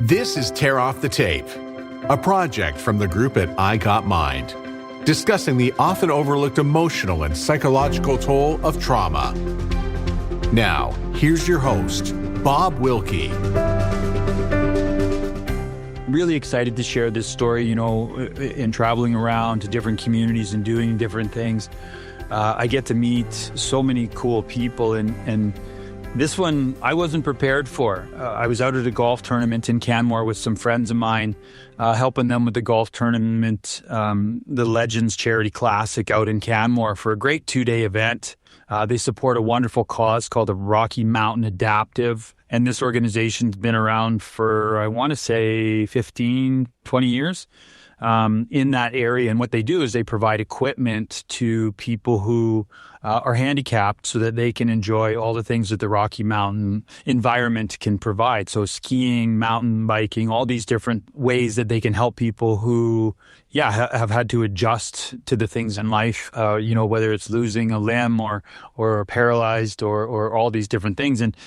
This is Tear Off the Tape, a project from the group at I Got Mind, discussing the often overlooked emotional and psychological toll of trauma. Now, here's your host, Bob Wilkie. Really excited to share this story, in traveling around to different communities and doing different things. I get to meet so many cool people, and this one I wasn't prepared for. I was out at a golf tournament in Canmore with some friends of mine, helping them with the golf tournament, the Legends Charity Classic out in Canmore for a great 2-day event. They support a wonderful cause called the Rocky Mountain Adaptive. And this organization's been around for, I want to say, 15, 20 years in that area. And what they do is they provide equipment to people who are handicapped so that they can enjoy all the things that the Rocky Mountain environment can provide. So skiing, mountain biking, all these different ways that they can help people who, have had to adjust to the things in life, whether it's losing a limb or paralyzed or all these different things. And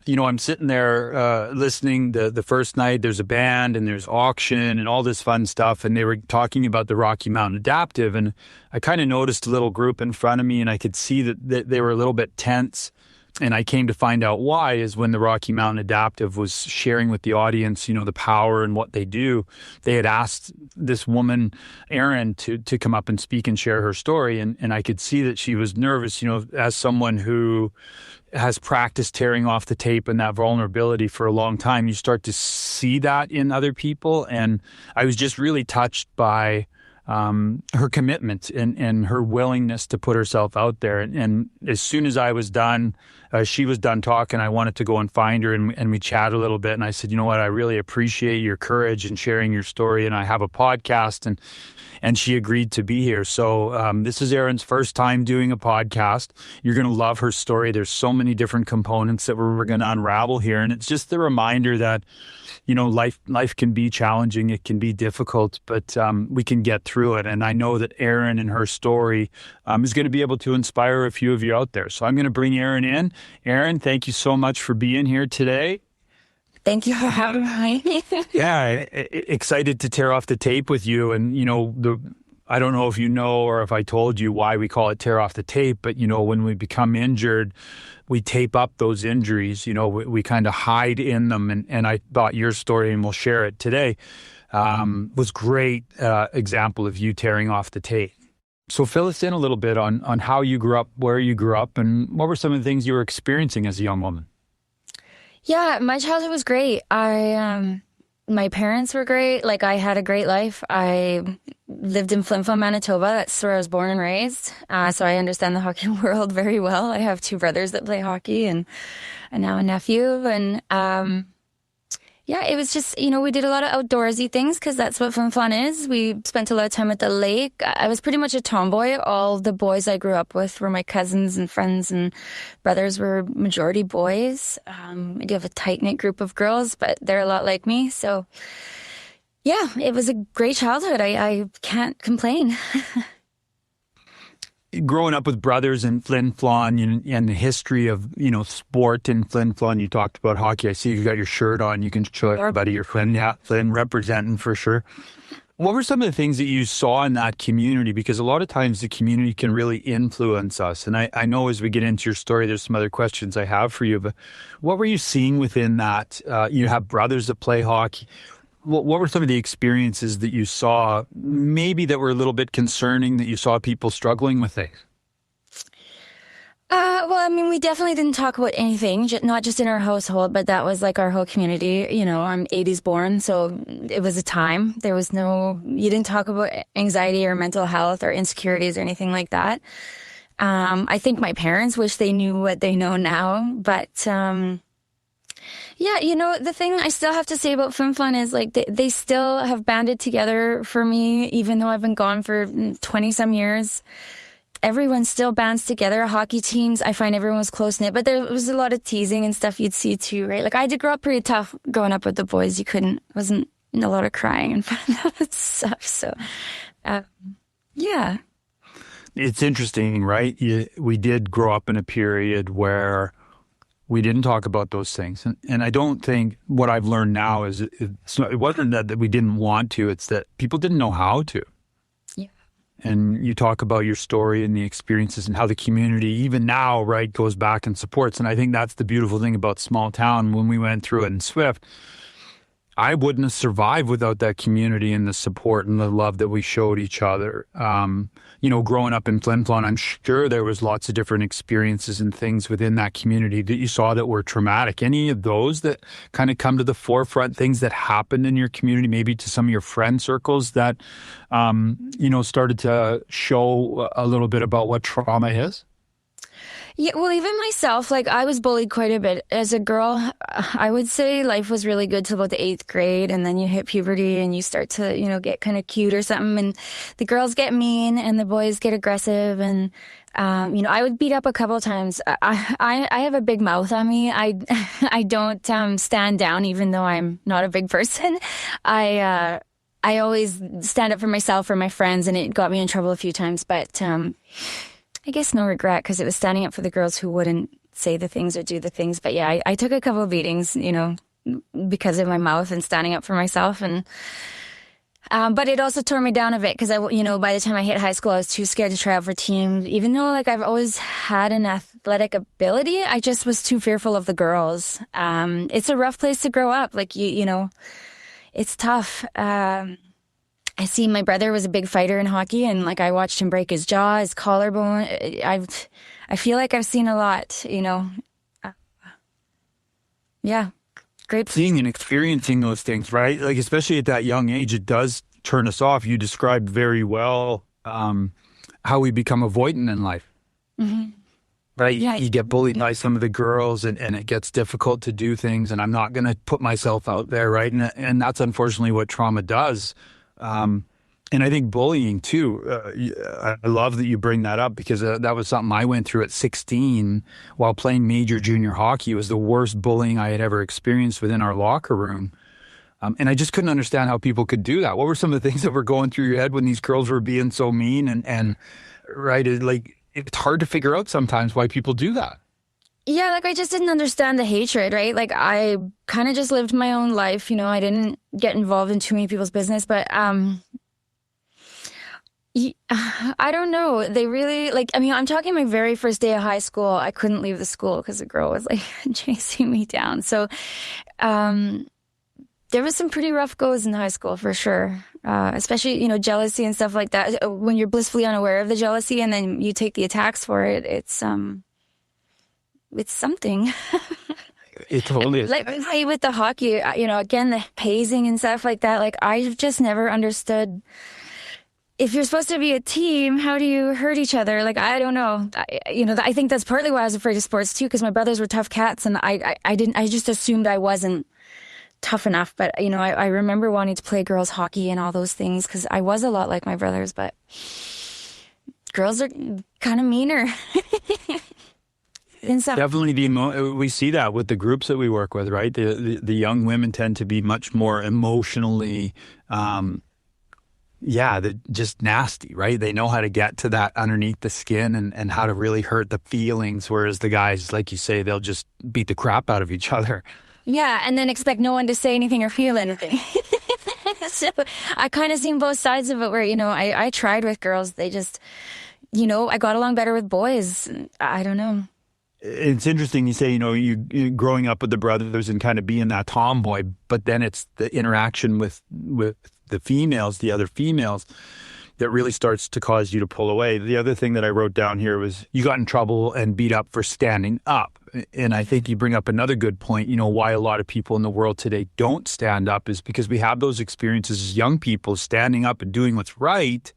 I'm sitting there listening the first night. There's a band and there's auction and all this fun stuff. And they were talking about the Rocky Mountain Adaptive. And I kind of noticed a little group in front of me, and I could see that they were a little bit tense. And I came to find out why is when the Rocky Mountain Adaptive was sharing with the audience, the power and what they do. They had asked this woman, Erin, to come up and speak and share her story. And I could see that she was nervous, as someone who has practiced tearing off the tape and that vulnerability for a long time. You start to see that in other people. And I was just really touched by her commitment and her willingness to put herself out there. And as soon as I was done, she was done talking, I wanted to go and find her, and we chatted a little bit. And I said, you know what, I really appreciate your courage and sharing your story. And I have a podcast, and she agreed to be here. So this is Erin's first time doing a podcast. You're going to love her story. There's so many different components that we're going to unravel here. And it's just the reminder that, life can be challenging. It can be difficult, but we can get through it. And I know that Erin and her story is going to be able to inspire a few of you out there. So I'm going to bring Erin in. Erin, thank you so much for being here today. Thank you for having me. Excited to tear off the tape with you. And, I don't know if you know or if I told you why we call it tear off the tape, but, when we become injured, we tape up those injuries. We kind of hide in them. And I thought your story, and we'll share it today, was great example of you tearing off the tape. So fill us in a little bit on how you grew up, where you grew up, and what were some of the things you were experiencing as a young woman? Yeah, my childhood was great. My parents were great. I had a great life. I lived in Flin Flon, Manitoba. That's where I was born and raised. So I understand the hockey world very well. I have 2 brothers that play hockey and now a nephew. And it was just, we did a lot of outdoorsy things because that's what Flin Flon is. We spent a lot of time at the lake. I was pretty much a tomboy. All the boys I grew up with were my cousins and friends, and brothers were majority boys. I do have a tight-knit group of girls, but they're a lot like me. So, yeah, it was a great childhood. I can't complain. Growing up with brothers in Flin Flon and the history of, sport in Flin Flon, you talked about hockey. I see you got your shirt on. You can show everybody your Flin. Yeah, Flin representing for sure. What were some of the things that you saw in that community? Because a lot of times the community can really influence us. And I know as we get into your story, there's some other questions I have for you. But what were you seeing within that? You have brothers that play hockey. What were some of the experiences that you saw, maybe that were a little bit concerning, that you saw people struggling with things? We definitely didn't talk about anything, not just in our household, but that was our whole community. I'm 80s born, so it was a time. There was you didn't talk about anxiety or mental health or insecurities or anything like that. I think my parents wish they knew what they know now, but the thing I still have to say about Flin Flon is they still have banded together for me, even though I've been gone for 20-some years. Everyone still bands together. Hockey teams, I find everyone was close-knit, but there was a lot of teasing and stuff you'd see too, right? I did grow up pretty tough growing up with the boys. Wasn't a lot of crying and that stuff. So, yeah. It's interesting, right? We did grow up in a period where We didn't talk about those things. And I don't think what I've learned now is it wasn't that we didn't want to, it's that people didn't know how to. Yeah. And you talk about your story and the experiences and how the community, even now, right, goes back and supports. And I think that's the beautiful thing about small town. When we went through it in Swift, I wouldn't have survived without that community and the support and the love that we showed each other. Growing up in Flin Flon, I'm sure there was lots of different experiences and things within that community that you saw that were traumatic. Any of those that kind of come to the forefront, things that happened in your community, maybe to some of your friend circles that, started to show a little bit about what trauma is? Yeah, well, even myself, like I was bullied quite a bit as a girl. I would say life was really good till about the 8th grade, and then you hit puberty and you start to, get kind of cute or something, and the girls get mean and the boys get aggressive, and I would beat up a couple of times. I have a big mouth on me. I don't stand down, even though I'm not a big person. I always stand up for myself or my friends, and it got me in trouble a few times, but I guess no regret, because it was standing up for the girls who wouldn't say the things or do the things. But yeah, I took a couple of beatings, because of my mouth and standing up for myself. And but it also tore me down a bit, because by the time I hit high school, I was too scared to try out for teams. Even though I've always had an athletic ability, I just was too fearful of the girls. It's a rough place to grow up. It's tough. I see my brother was a big fighter in hockey, and I watched him break his jaw, his collarbone. I feel like I've seen a lot, yeah, great. Seeing and experiencing those things, right? Especially at that young age, it does turn us off. You described very well how we become avoidant in life. Mm-hmm. Right? Yeah. You get bullied by some of the girls, and it gets difficult to do things, and I'm not going to put myself out there, right? And that's unfortunately what trauma does. And I think bullying too, I love that you bring that up, because that was something I went through at 16 while playing major junior hockey. It was the worst bullying I had ever experienced within our locker room. And I just couldn't understand how people could do that. What were some of the things that were going through your head when these girls were being so mean? And right, it's hard to figure out sometimes why people do that. Yeah, I just didn't understand the hatred, right? I kind of just lived my own life, I didn't get involved in too many people's business, but I don't know. They really, I'm talking my very first day of high school, I couldn't leave the school because the girl was, chasing me down. So there was some pretty rough goes in high school, for sure. Especially, jealousy and stuff like that. When you're blissfully unaware of the jealousy and then you take the attacks for it, it's something. It totally is. With the hockey, again, the hazing and stuff like that, I've just never understood, if you're supposed to be a team, how do you hurt each other? I don't know. I think that's partly why I was afraid of sports too, because my brothers were tough cats, and I just assumed I wasn't tough enough. But, I remember wanting to play girls hockey and all those things, because I was a lot like my brothers, but girls are kind of meaner. Definitely, we see that with the groups that we work with, right? The young women tend to be much more emotionally, just nasty, right? They know how to get to that underneath the skin and how to really hurt the feelings, whereas the guys, like you say, they'll just beat the crap out of each other. Yeah, and then expect no one to say anything or feel anything. So I kind of seen both sides of it, where, I tried with girls. They just, I got along better with boys. I don't know. It's interesting you say, you growing up with the brothers and kind of being that tomboy, but then it's the interaction with the females, the other females, that really starts to cause you to pull away. The other thing that I wrote down here was you got in trouble and beat up for standing up. And I think you bring up another good point, why a lot of people in the world today don't stand up is because we have those experiences as young people standing up and doing what's right.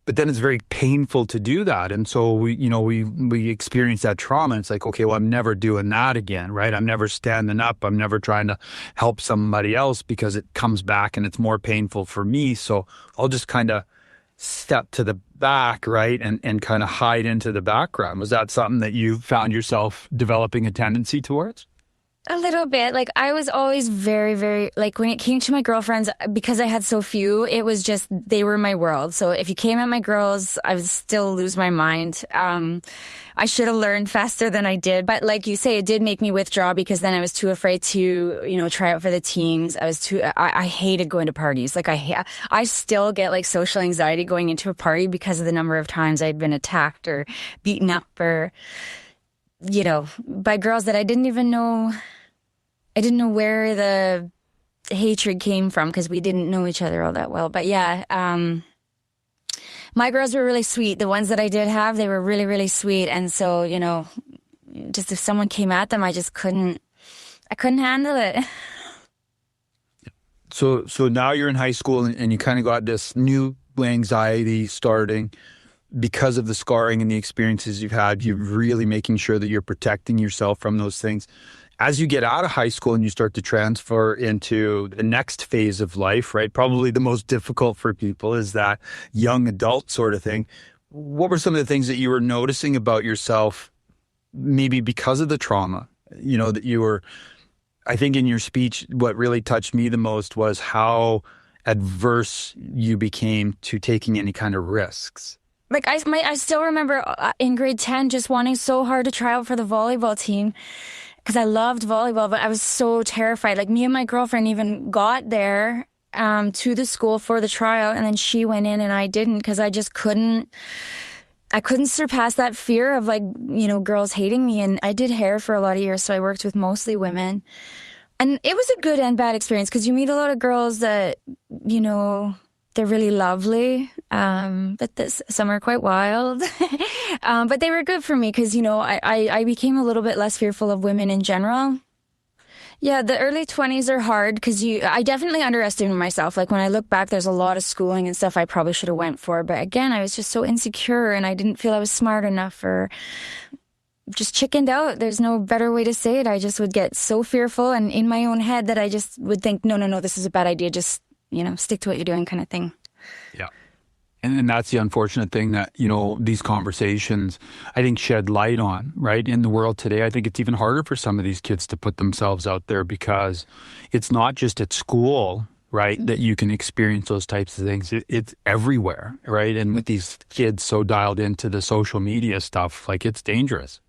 But then it's very painful to do that. And so we experience that trauma. And it's okay, well, I'm never doing that again, right? I'm never standing up. I'm never trying to help somebody else, because it comes back and it's more painful for me. So I'll just kind of step to the back, right? And kind of hide into the background. Was that something that you found yourself developing a tendency towards? A little bit. Like, I was always very, very, like, when it came to my girlfriends, because I had so few, it was just, they were my world. So if you came at my girls, I would still lose my mind. I should have learned faster than I did. But like you say, it did make me withdraw because then I was too afraid to, try out for the teams. I hated going to parties. Like, I still get like social anxiety going into a party because of the number of times I'd been attacked or beaten up or, by girls that I didn't even know. I didn't know where the hatred came from because we didn't know each other all that well. But yeah, my girls were really sweet. The ones that I did have, they were really, really sweet. And so, just if someone came at them, I couldn't handle it. So now you're in high school and you kind of got this new anxiety starting because of the scarring and the experiences you've had. You're really making sure that you're protecting yourself from those things. As you get out of high school and you start to transfer into the next phase of life, right? Probably the most difficult for people is that young adult sort of thing. What were some of the things that you were noticing about yourself, maybe because of the trauma, that you were, I think in your speech, what really touched me the most was how adverse you became to taking any kind of risks. Like, I still remember in grade 10 just wanting so hard to try out for the volleyball team. Because I loved volleyball, but I was so terrified. Like, me and my girlfriend even got there to the school for the tryout, and then she went in and I didn't because I just couldn't surpass that fear of, like, girls hating me. And I did hair for a lot of years, so I worked with mostly women. And it was a good and bad experience because you meet a lot of girls that, they're really lovely, but some are quite wild. But they were good for me because, I became a little bit less fearful of women in general. Yeah, the early 20s are hard because I definitely underestimated myself. Like, when I look back, there's a lot of schooling and stuff I probably should have went for. But again, I was just so insecure and I didn't feel I was smart enough or just chickened out. There's no better way to say it. I just would get so fearful and in my own head that I just would think, no, this is a bad idea. Just stick to what you're doing kind of thing. Yeah. And that's the unfortunate thing that, these conversations, I think, shed light on, right? In the world today, I think it's even harder for some of these kids to put themselves out there because it's not just at school, right, that you can experience those types of things. It's everywhere, right? And with these kids so dialed into the social media stuff, like, it's dangerous.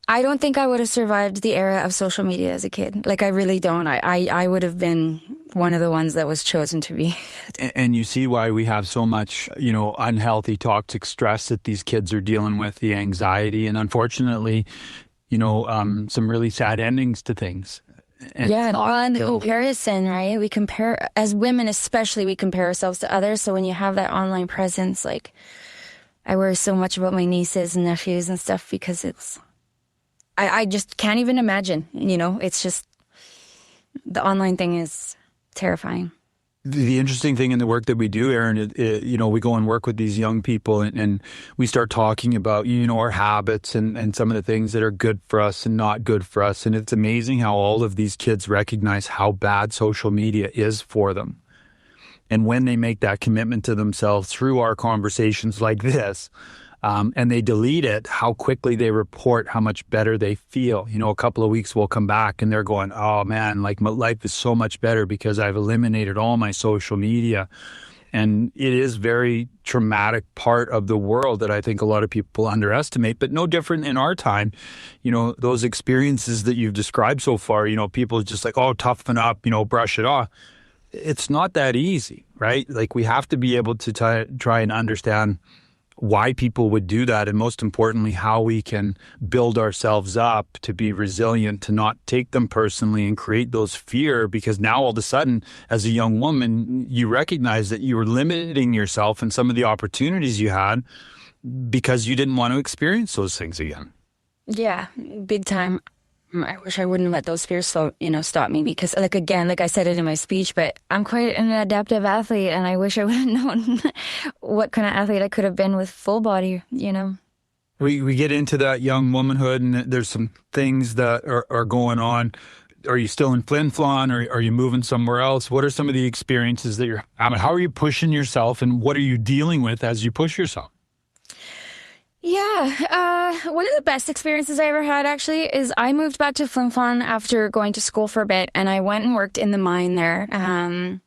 I don't think I would have survived the era of social media as a kid. Like, I really don't. I would have been one of the ones that was chosen to be. And you see why we have so much, unhealthy, toxic stress that these kids are dealing with, the anxiety, and unfortunately, some really sad endings to things. And all in the comparison, right? We compare, as women especially, we compare ourselves to others. So when you have that online presence, like, I worry so much about my nieces and nephews and stuff because I just can't even imagine, it's just, the online thing is terrifying. The interesting thing in the work that we do, Erin, we go and work with these young people and we start talking about, our habits and some of the things that are good for us and not good for us. And it's amazing how all of these kids recognize how bad social media is for them. And when they make that commitment to themselves through our conversations like this, and they delete it, how quickly they report how much better they feel. A couple of weeks will come back and they're going, oh man, like, my life is so much better because I've eliminated all my social media. And it is very traumatic part of the world that I think a lot of people underestimate, but no different in our time. Those experiences that you've described so far, people are just like, oh, toughen up, brush it off. It's not that easy, right? Like, we have to be able to try and understand why people would do that, and most importantly, how we can build ourselves up to be resilient, to not take them personally and create those fear, because now all of a sudden, as a young woman, you recognize that you were limiting yourself and some of the opportunities you had because you didn't want to experience those things again. Yeah, big time. I wish I wouldn't let those fears stop me because, like I said it in my speech, but I'm quite an adaptive athlete and I wish I would have known what kind of athlete I could have been with full body, We get into that young womanhood and there's some things that are going on. Are you still in Flin Flon or are you moving somewhere else? What are some of the experiences that you're having? How are you pushing yourself and what are you dealing with as you push yourself? Yeah, one of the best experiences I ever had actually is I moved back to Flin Flon after going to school for a bit, and I went and worked in the mine there. And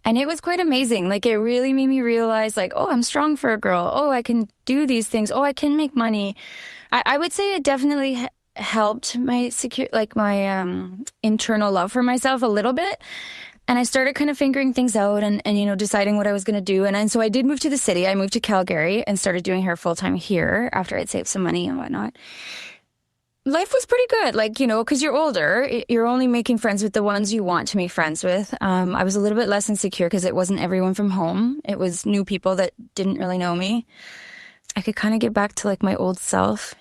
it was quite amazing. Like, it really made me realize, like, oh, I'm strong for a girl. Oh, I can do these things. Oh, I can make money. I would say it definitely helped my internal love for myself a little bit. And I started kind of figuring things out and deciding what I was going to do. And so I did move to the city. I moved to Calgary and started doing hair full time here after I'd saved some money and whatnot. Life was pretty good, because you're older, you're only making friends with the ones you want to make friends with. I was a little bit less insecure because it wasn't everyone from home. It was new people that didn't really know me. I could kind of get back to my old self,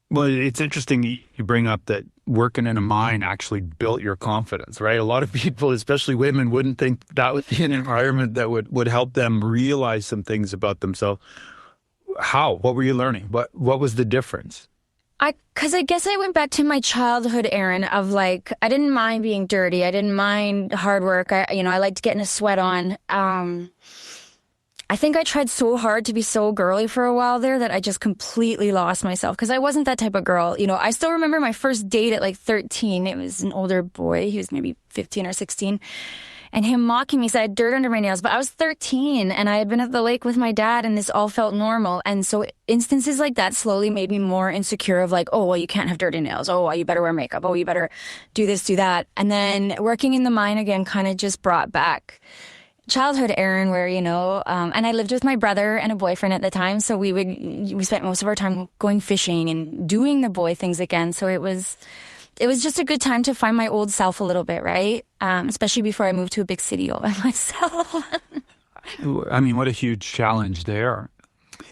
Well, it's interesting you bring up that working in a mine actually built your confidence, right? A lot of people, especially women, wouldn't think that would be an environment that would help them realize some things about themselves. How? What were you learning? What was the difference? Because I guess I went back to my childhood, Erin, of I didn't mind being dirty. I didn't mind hard work. I liked getting a sweat on. I think I tried so hard to be so girly for a while there that I just completely lost myself because I wasn't that type of girl. I still remember my first date at 13. It was an older boy. He was maybe 15 or 16. And him mocking me, said I had dirt under my nails. But I was 13 and I had been at the lake with my dad and this all felt normal. And so instances like that slowly made me more insecure of oh, well, you can't have dirty nails. Oh, well, you better wear makeup. Oh, you better do this, do that. And then working in the mine again kind of just brought back childhood Erin where, and I lived with my brother and a boyfriend at the time. So we spent most of our time going fishing and doing the boy things again. So it was just a good time to find my old self a little bit, right? Especially before I moved to a big city all by myself. I mean, what a huge challenge there.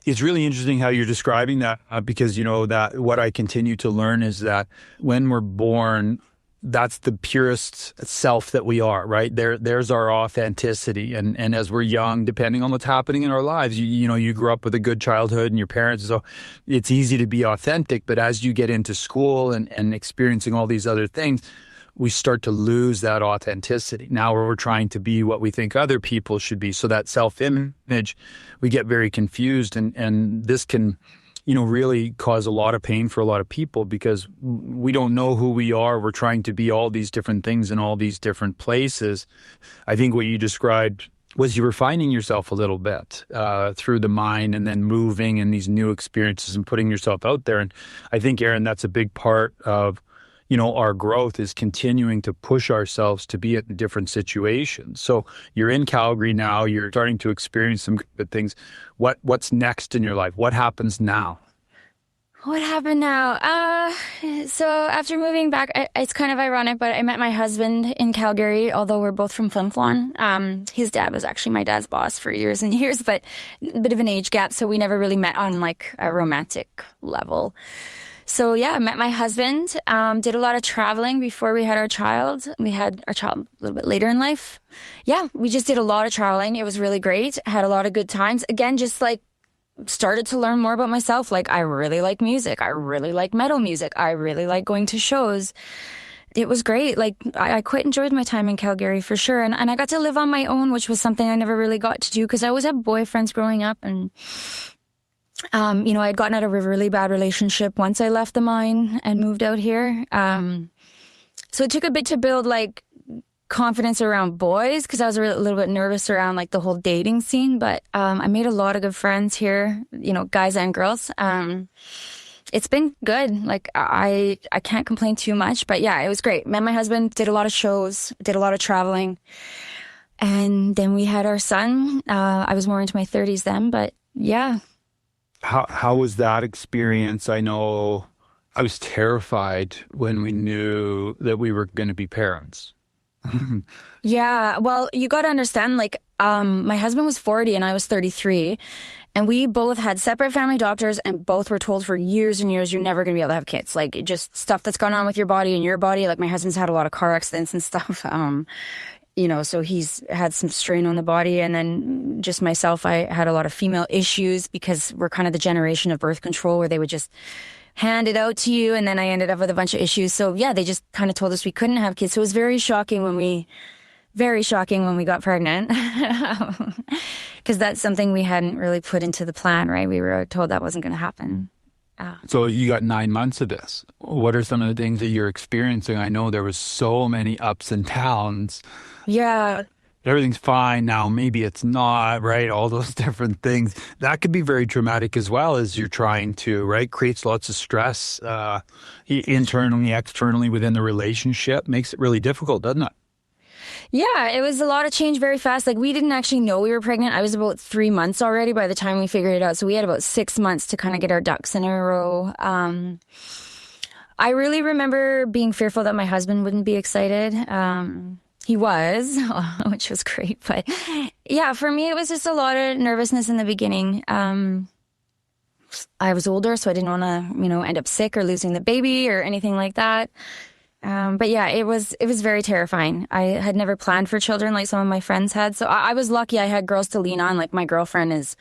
It's really interesting how you're describing that because, that what I continue to learn is that when we're born, that's the purest self that we are, right? There's our authenticity. And as we're young, depending on what's happening in our lives, you grew up with a good childhood and your parents, so it's easy to be authentic. But as you get into school and experiencing all these other things, we start to lose that authenticity. Now we're trying to be what we think other people should be. So that self-image, we get very confused. And this can really cause a lot of pain for a lot of people because we don't know who we are. We're trying to be all these different things in all these different places. I think what you described was you were finding yourself a little bit through the mine and then moving and these new experiences and putting yourself out there. And I think, Erin, that's a big part of our growth is continuing to push ourselves to be in different situations. So you're in Calgary now, you're starting to experience some good things. What's next in your life? What happens now? What happened now? So after moving back, it's kind of ironic, but I met my husband in Calgary, although we're both from Flin Flon. His dad was actually my dad's boss for years and years, but a bit of an age gap, so we never really met on a romantic level. So yeah, I met my husband, did a lot of traveling before we had our child. We had our child a little bit later in life. Yeah, we just did a lot of traveling. It was really great. Had a lot of good times. Again, just started to learn more about myself. I really like music. I really like metal music. I really like going to shows. It was great. I quite enjoyed my time in Calgary for sure. And I got to live on my own, which was something I never really got to do because I always had boyfriends growing up and I had gotten out of a really bad relationship once I left the mine and moved out here. So it took a bit to build confidence around boys because I was a little bit nervous around the whole dating scene. But I made a lot of good friends here, guys and girls. It's been good. I can't complain too much. But yeah, it was great. Met my husband, did a lot of shows, did a lot of traveling. And then we had our son. I was more into my 30s then, but yeah. How was that experience? I know I was terrified when we knew that we were going to be parents. Yeah, well, you got to understand, my husband was 40 and I was 33, and we both had separate family doctors and both were told for years and years, you're never going to be able to have kids. Just stuff that's gone on with your body and your body. My husband's had a lot of car accidents and stuff. So he's had some strain on the body. And then just myself, I had a lot of female issues because we're kind of the generation of birth control where they would just hand it out to you. And then I ended up with a bunch of issues. So yeah, they just kind of told us we couldn't have kids. So it was very shocking when we very shocking when we got pregnant, because that's something we hadn't really put into the plan, right? We were told that wasn't going to happen. So you got 9 months of this. What are some of the things that you're experiencing? I know there was so many ups and downs. Yeah. Everything's fine now. Maybe it's not, right? All those different things. That could be very traumatic as well as you're trying to, right? Creates lots of stress internally, externally within the relationship. Makes it really difficult, doesn't it? Yeah, it was a lot of change very fast. Like, we didn't actually know we were pregnant. I was about 3 months already by the time we figured it out. So we had about 6 months to kind of get our ducks in a row. I really remember being fearful that my husband wouldn't be excited. He was, which was great. But yeah, for me, it was just a lot of nervousness in the beginning. I was older, so I didn't want to, end up sick or losing the baby or anything like that. But yeah, it was very terrifying. I had never planned for children like some of my friends had. So I was lucky I had girls to lean on. Like, my girlfriend is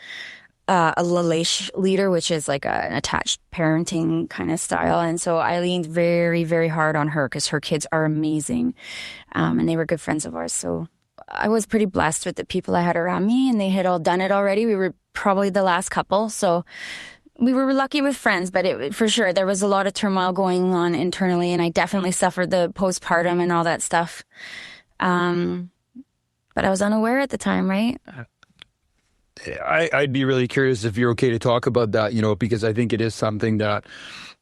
a Lalache leader, which is like an attached parenting kind of style. And so I leaned very, very hard on her because her kids are amazing. And they were good friends of ours. So I was pretty blessed with the people I had around me, and they had all done it already. We were probably the last couple. So we were lucky with friends, but for sure, there was a lot of turmoil going on internally, and I definitely suffered the postpartum and all that stuff. But I was unaware at the time, right? I'd be really curious if you're okay to talk about that, because I think it is something that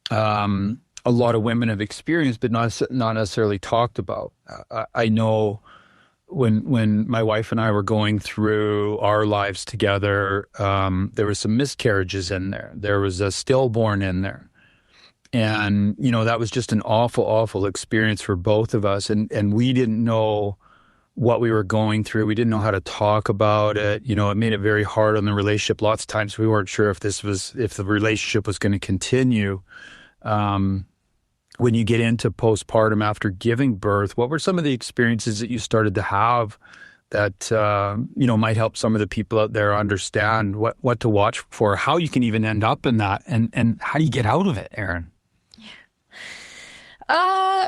a lot of women have experienced, but not necessarily talked about. I know when my wife and I were going through our lives together, there were some miscarriages in there. There was a stillborn in there. And, that was just an awful, awful experience for both of us. And we didn't know what we were going through. We didn't know how to talk about it. It made it very hard on the relationship. Lots of times we weren't sure if the relationship was going to continue. When you get into postpartum after giving birth, what were some of the experiences that you started to have that, might help some of the people out there understand what to watch for, how you can even end up in that, and how do you get out of it, Erin?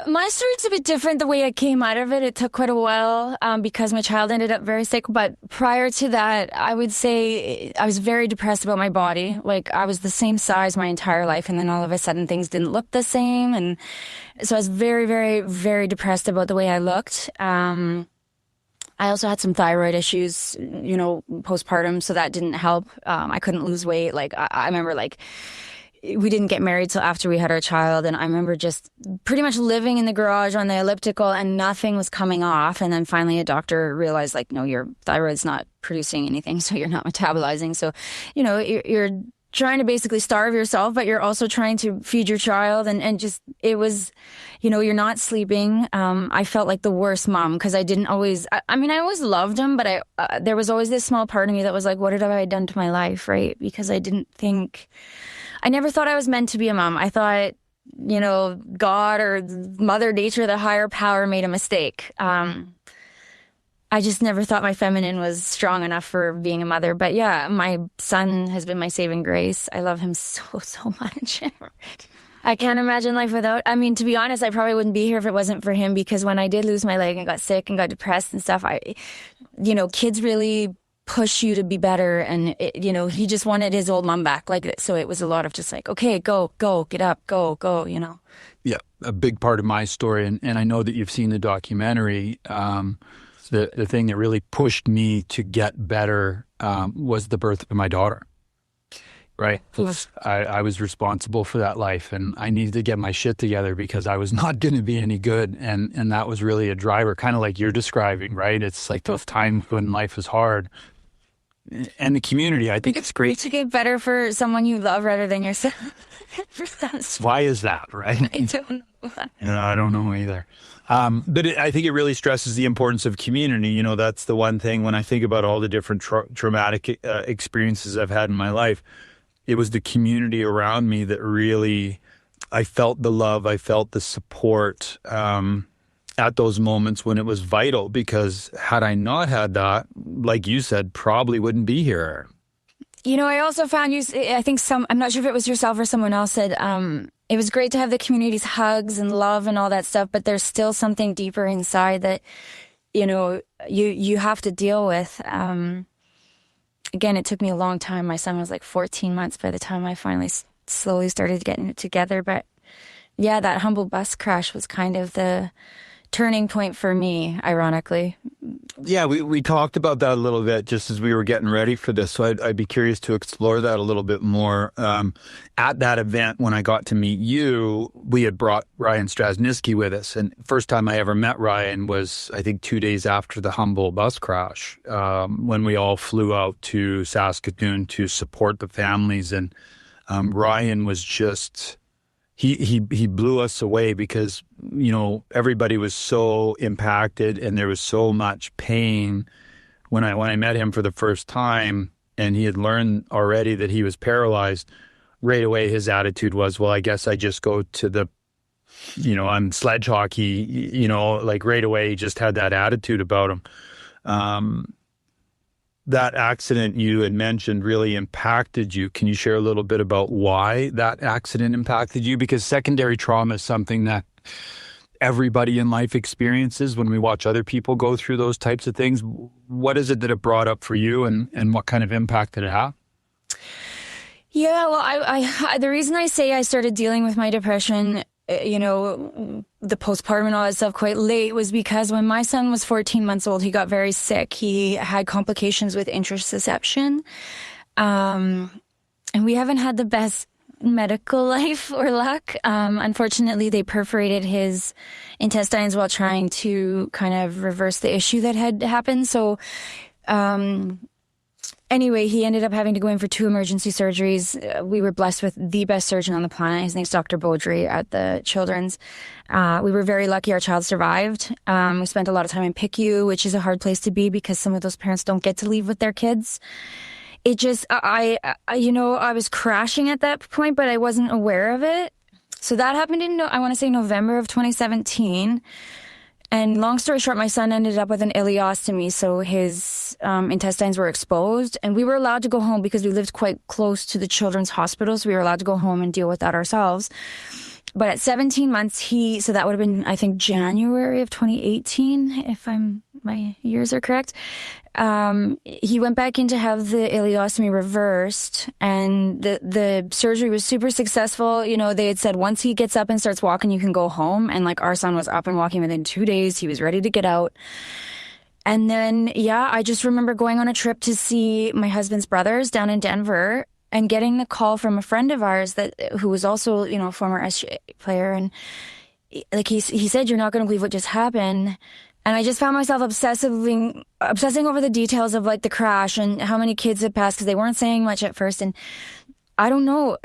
My story's a bit different. The way I came out of it, it took quite a while because my child ended up very sick. But prior to that, I would say I was very depressed about my body. Like, I was the same size my entire life, and then all of a sudden things didn't look the same. And so I was very, very, very depressed about the way I looked. I also had some thyroid issues, postpartum, so that didn't help. I couldn't lose weight. Like, I remember, we didn't get married till after we had our child, and I remember just pretty much living in the garage on the elliptical, and nothing was coming off. And then finally a doctor realized, no, your thyroid's not producing anything, so you're not metabolizing. So, you're trying to basically starve yourself, but you're also trying to feed your child, and just, it was, you're not sleeping. I felt like the worst mom because I didn't always, I always loved him, but there was always this small part of me that was like, what have I done to my life, right? Because I never thought I was meant to be a mom. I thought, God or Mother Nature, the higher power, made a mistake. I just never thought my feminine was strong enough for being a mother. But yeah, my son has been my saving grace. I love him so, so much. I can't imagine life without. To be honest, I probably wouldn't be here if it wasn't for him, because when I did lose my leg and got sick and got depressed and stuff, kids really push you to be better, and he just wanted his old mom back, so it was a lot of just like, okay, go, get up, go. Yeah, a big part of my story, and I know that you've seen the documentary. The thing that really pushed me to get better was the birth of my daughter. Right, I was responsible for that life, and I needed to get my shit together because I was not going to be any good, and that was really a driver, kind of like you're describing, right? It's like those times when life is hard. And the community, I think it's great to get better for someone you love rather than yourself. Why is that, right? I don't know. I don't know either. But I think it really stresses the importance of community. That's the one thing when I think about all the different traumatic experiences I've had in my life. It was the community around me that really, I felt the love, I felt the support at those moments when it was vital, because had I not had that, like you said, probably wouldn't be here. I also found I'm not sure if it was yourself or someone else said, it was great to have the community's hugs and love and all that stuff, but there's still something deeper inside that you know, you have to deal with. Again, it took me a long time. My son was like 14 months by the time I finally slowly started getting it together. But yeah, that Humble bus crash was kind of the turning point for me, ironically. Yeah, we talked about that a little bit just as we were getting ready for this. So I'd be curious to explore that a little bit more. At that event, when I got to meet you, we had brought Ryan Strasniski with us. And first time I ever met Ryan was, I think, 2 days after the Humble bus crash, when we all flew out to Saskatoon to support the families. And Ryan was just... He blew us away because, you know, everybody was so impacted and there was so much pain. When I met him for the first time and he had learned already that he was paralyzed, right away his attitude was, well, I guess I just go to the, you know, I'm sledge hockey, you know, like right away he just had that attitude about him. That accident you had mentioned really impacted you. Can you share a little bit about why that accident impacted you? Because secondary trauma is something that everybody in life experiences when we watch other people go through those types of things. What is it that it brought up for you, and what kind of impact did it have? Yeah, well, I the reason I say I started dealing with my depression, you know, the postpartum and all that stuff quite late was because when my son was 14 months old, he got very sick. He had complications with intraception. And we haven't had the best medical life or luck. Unfortunately, they perforated his intestines while trying to kind of reverse the issue that had happened. So, anyway, he ended up having to go in for 2 emergency surgeries. We were blessed with the best surgeon on the planet. His name's Dr. Beaudry at the Children's. We were very lucky our child survived. We spent a lot of time in PICU, which is a hard place to be because some of those parents don't get to leave with their kids. It just, I was crashing at that point, but I wasn't aware of it. So that happened in, I want to say November of 2017. And long story short, my son ended up with an ileostomy, so his intestines were exposed. And we were allowed to go home because we lived quite close to the children's hospital, so we were allowed to go home and deal with that ourselves. But at 17 months, so that would have been, I think, January of 2018, if my years are correct. He went back in to have the ileostomy reversed, and the surgery was super successful. You know, they had said once he gets up and starts walking, you can go home. And like our son was up and walking within 2 days. He was ready to get out. And then, yeah, I just remember going on a trip to see my husband's brothers down in Denver and getting the call from a friend of ours who was also, you know, a former SGA player. And like he said, you're not going to believe what just happened. And I just found myself obsessing over the details of like the crash and how many kids had passed because they weren't saying much at first. And I don't know,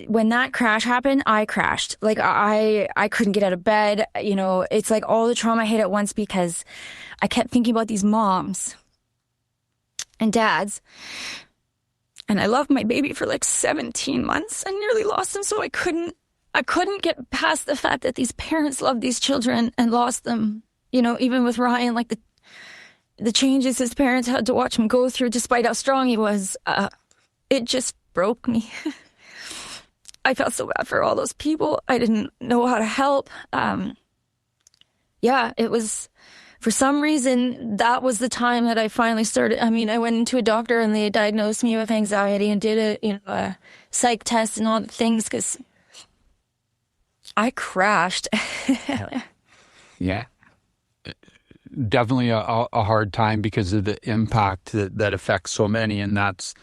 when that crash happened, I crashed. Like I couldn't get out of bed. You know, it's like all the trauma hit at once because I kept thinking about these moms and dads. And I loved my baby for like 17 months and nearly lost him. So I couldn't get past the fact that these parents loved these children and lost them. You know, even with Ryan, like the changes his parents had to watch him go through, despite how strong he was, it just broke me. I felt so bad for all those people. I didn't know how to help. Yeah, it was, for some reason, that was the time that I finally started. I mean, I went into a doctor and they diagnosed me with anxiety and did a psych test and all the things because I crashed. Yeah. Definitely a hard time because of the impact that affects so many. And that's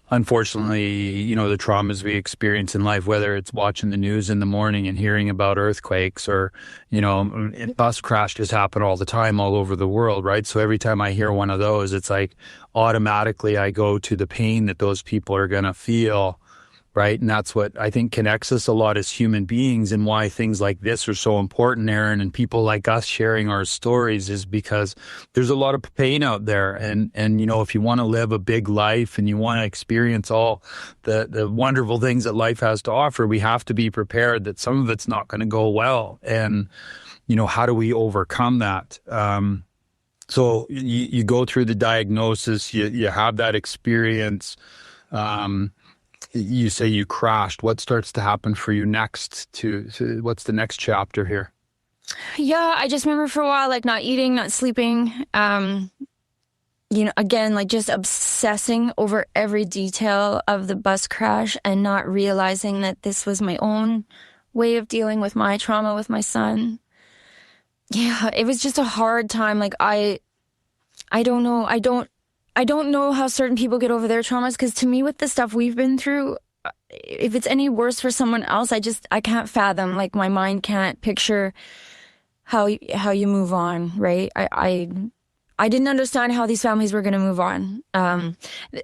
unfortunately, you know, the traumas we experience in life, whether it's watching the news in the morning and hearing about earthquakes or, you know, bus crashes happen all the time all over the world, right? So every time I hear one of those, it's like automatically I go to the pain that those people are going to feel. Right. And that's what I think connects us a lot as human beings, and why things like this are so important, Erin, and people like us sharing our stories is because there's a lot of pain out there. And you know, if you want to live a big life and you want to experience all the wonderful things that life has to offer, we have to be prepared that some of it's not going to go well. And, you know, how do we overcome that? So you go through the diagnosis, you have that experience. You say you crashed. What starts to happen for you next? What's the next chapter here? Yeah, I just remember for a while, like not eating, not sleeping. Again, like just obsessing over every detail of the bus crash and not realizing that this was my own way of dealing with my trauma with my son. Yeah, it was just a hard time. Like I don't know. I don't know how certain people get over their traumas, because to me, with the stuff we've been through, if it's any worse for someone else, I can't fathom. Like my mind can't picture how you move on, right? I didn't understand how these families were going to move on. And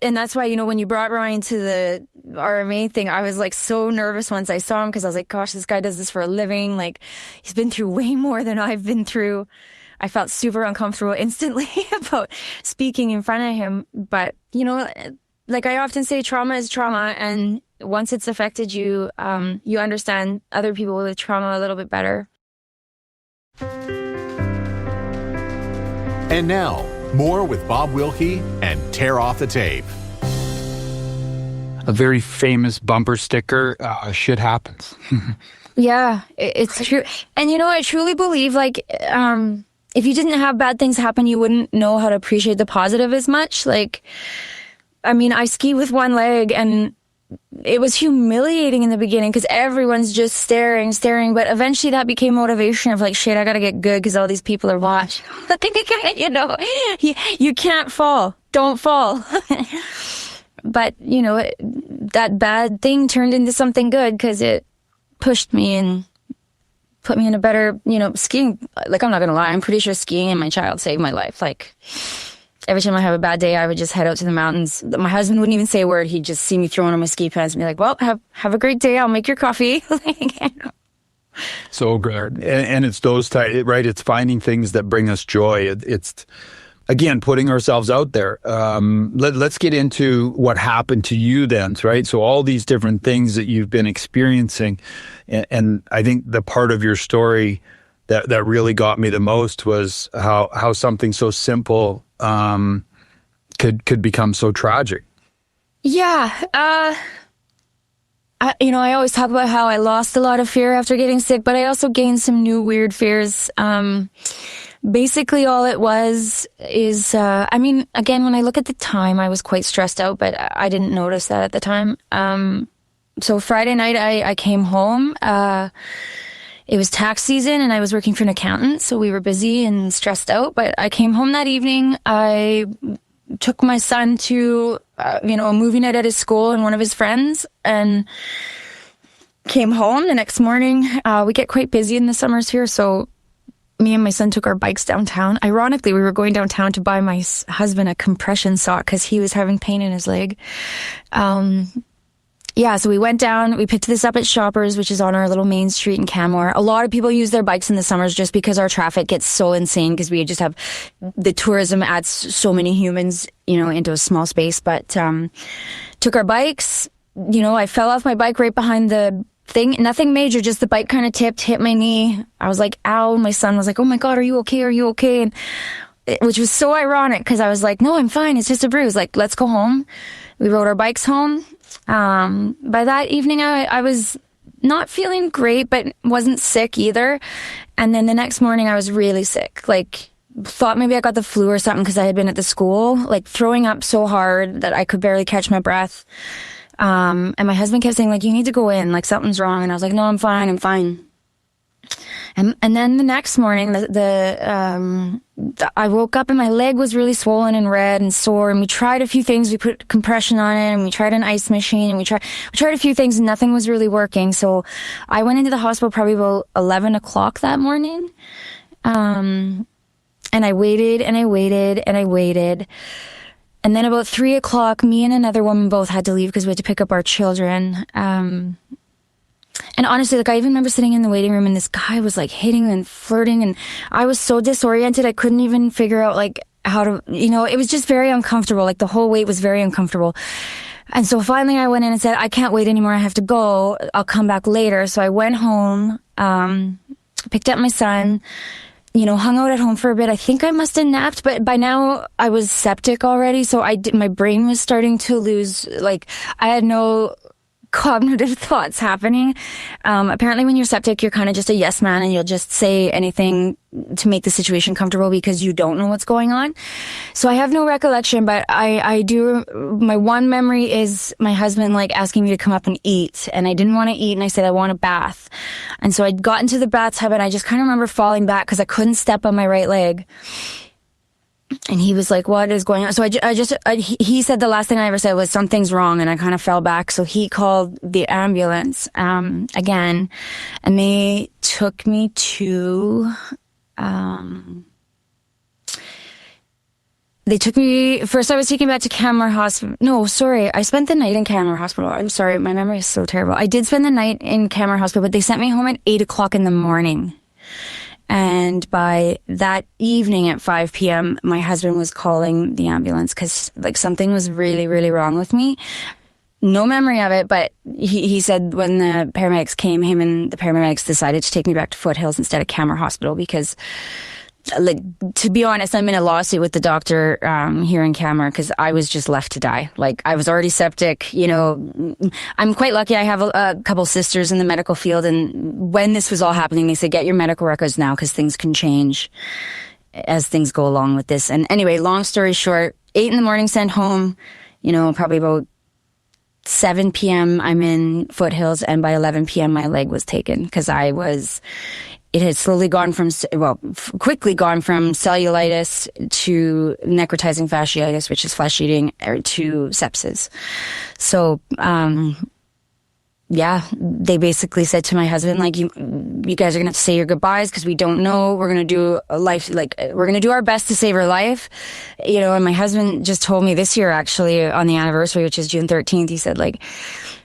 that's why, when you brought Ryan to the RMA thing, I was like so nervous once I saw him, because I was like, gosh, this guy does this for a living. Like, he's been through way more than I've been through. I felt super uncomfortable instantly about speaking in front of him. But, like I often say, trauma is trauma. And once it's affected you, you understand other people with trauma a little bit better. And now, more with Bob Wilkie and Tear Off the Tape. A very famous bumper sticker, shit happens. Yeah, it's true. And I truly believe, like, if you didn't have bad things happen, you wouldn't know how to appreciate the positive as much. Like, I mean, I ski with one leg, and it was humiliating in the beginning because everyone's just staring. But eventually that became motivation of like, shit, I gotta get good because all these people are watching. You can't fall. Don't fall. But, that bad thing turned into something good because it pushed me and put me in a better, skiing. Like, I'm not gonna lie, I'm pretty sure skiing and my child saved my life. Like, every time I have a bad day, I would just head out to the mountains. My husband wouldn't even say a word. He'd just see me throwing on my ski pants and be like, well, have a great day. I'll make your coffee. So good. And it's those right? It's finding things that bring us joy. It's again, putting ourselves out there. Let's get into what happened to you then, right? So all these different things that you've been experiencing. And I think the part of your story that really got me the most was how something so simple could become so tragic. Yeah. I always talk about how I lost a lot of fear after getting sick, but I also gained some new weird fears. Basically all it was is, again, when I look at the time, I was quite stressed out, but I didn't notice that at the time. So Friday night I came home. It was tax season and I was working for an accountant, so we were busy and stressed out. But I came home that evening. I took my son to, a movie night at his school and one of his friends, and came home the next morning. We get quite busy in the summers here, so me and my son took our bikes downtown. Ironically, we were going downtown to buy my husband a compression sock because he was having pain in his leg. So we went down, we picked this up at Shoppers, which is on our little main street in Canmore. A lot of people use their bikes in the summers just because our traffic gets so insane, because we just have, the tourism adds so many humans, into a small space. But took our bikes, I fell off my bike right behind the thing. Nothing major, just the bike kind of tipped, hit my knee. I was like, ow. My son was like, oh my God, are you okay? Are you okay? And which was so ironic because I was like, no, I'm fine. It's just a bruise. Like, let's go home. We rode our bikes home. By that evening, I was not feeling great, but wasn't sick either. And then the next morning I was really sick. Like, thought maybe I got the flu or something because I had been at the school, like throwing up so hard that I could barely catch my breath. And my husband kept saying, like, you need to go in, like something's wrong. And I was like, no, I'm fine. And then the next morning, I woke up and my leg was really swollen and red and sore. And we tried a few things. We put compression on it and we tried an ice machine and we tried a few things and nothing was really working. So I went into the hospital probably about 11 o'clock that morning. And I waited and I waited and I waited. And then about 3 o'clock, me and another woman both had to leave because we had to pick up our children. And honestly, like, I even remember sitting in the waiting room and this guy was like hitting and flirting, and I was so disoriented. I couldn't even figure out like how to, it was just very uncomfortable. Like, the whole wait was very uncomfortable. And so finally I went in and said, I can't wait anymore. I have to go. I'll come back later. So I went home, picked up my son, hung out at home for a bit. I think I must have napped, but by now I was septic already. So my brain was starting to lose, like, I had no cognitive thoughts happening. Apparently when you're septic, you're kind of just a yes man and you'll just say anything to make the situation comfortable because you don't know what's going on. So I have no recollection, but I do, my one memory is my husband like asking me to come up and eat, and I didn't want to eat, and I said I want a bath. And so I got into the bathtub and I just kind of remember falling back because I couldn't step on my right leg. And he was like, what is going on? So he said the last thing I ever said was something's wrong, and I kind of fell back. So he called the ambulance, again, and they took me to, first I was taken back to Canmore Hospital. No, sorry. I spent the night in Canmore Hospital. I'm sorry. My memory is so terrible. I did spend the night in Canmore Hospital, but they sent me home at 8:00 in the morning. And by that evening at 5 p.m., my husband was calling the ambulance because like something was really, really wrong with me. No memory of it, but he said when the paramedics came, him and the paramedics decided to take me back to Foothills instead of Canmore Hospital because, like, to be honest, I'm in a lawsuit with the doctor here in Canmore because I was just left to die. Like, I was already septic, you know. I'm quite lucky. I have a couple sisters in the medical field, and when this was all happening, they said, get your medical records now because things can change as things go along with this. And anyway, long story short, 8 a.m, sent home, you know, probably about 7 p.m. I'm in Foothills, and by 11 p.m. my leg was taken because it had slowly gone from, quickly gone from cellulitis to necrotizing fasciitis, which is flesh eating, to sepsis. So, yeah, they basically said to my husband, like, you guys are going to have to say your goodbyes because we don't know. We're going to do a life, like, we're going to do our best to save her life. You know, and my husband just told me this year, actually, on the anniversary, which is June 13th, he said, like,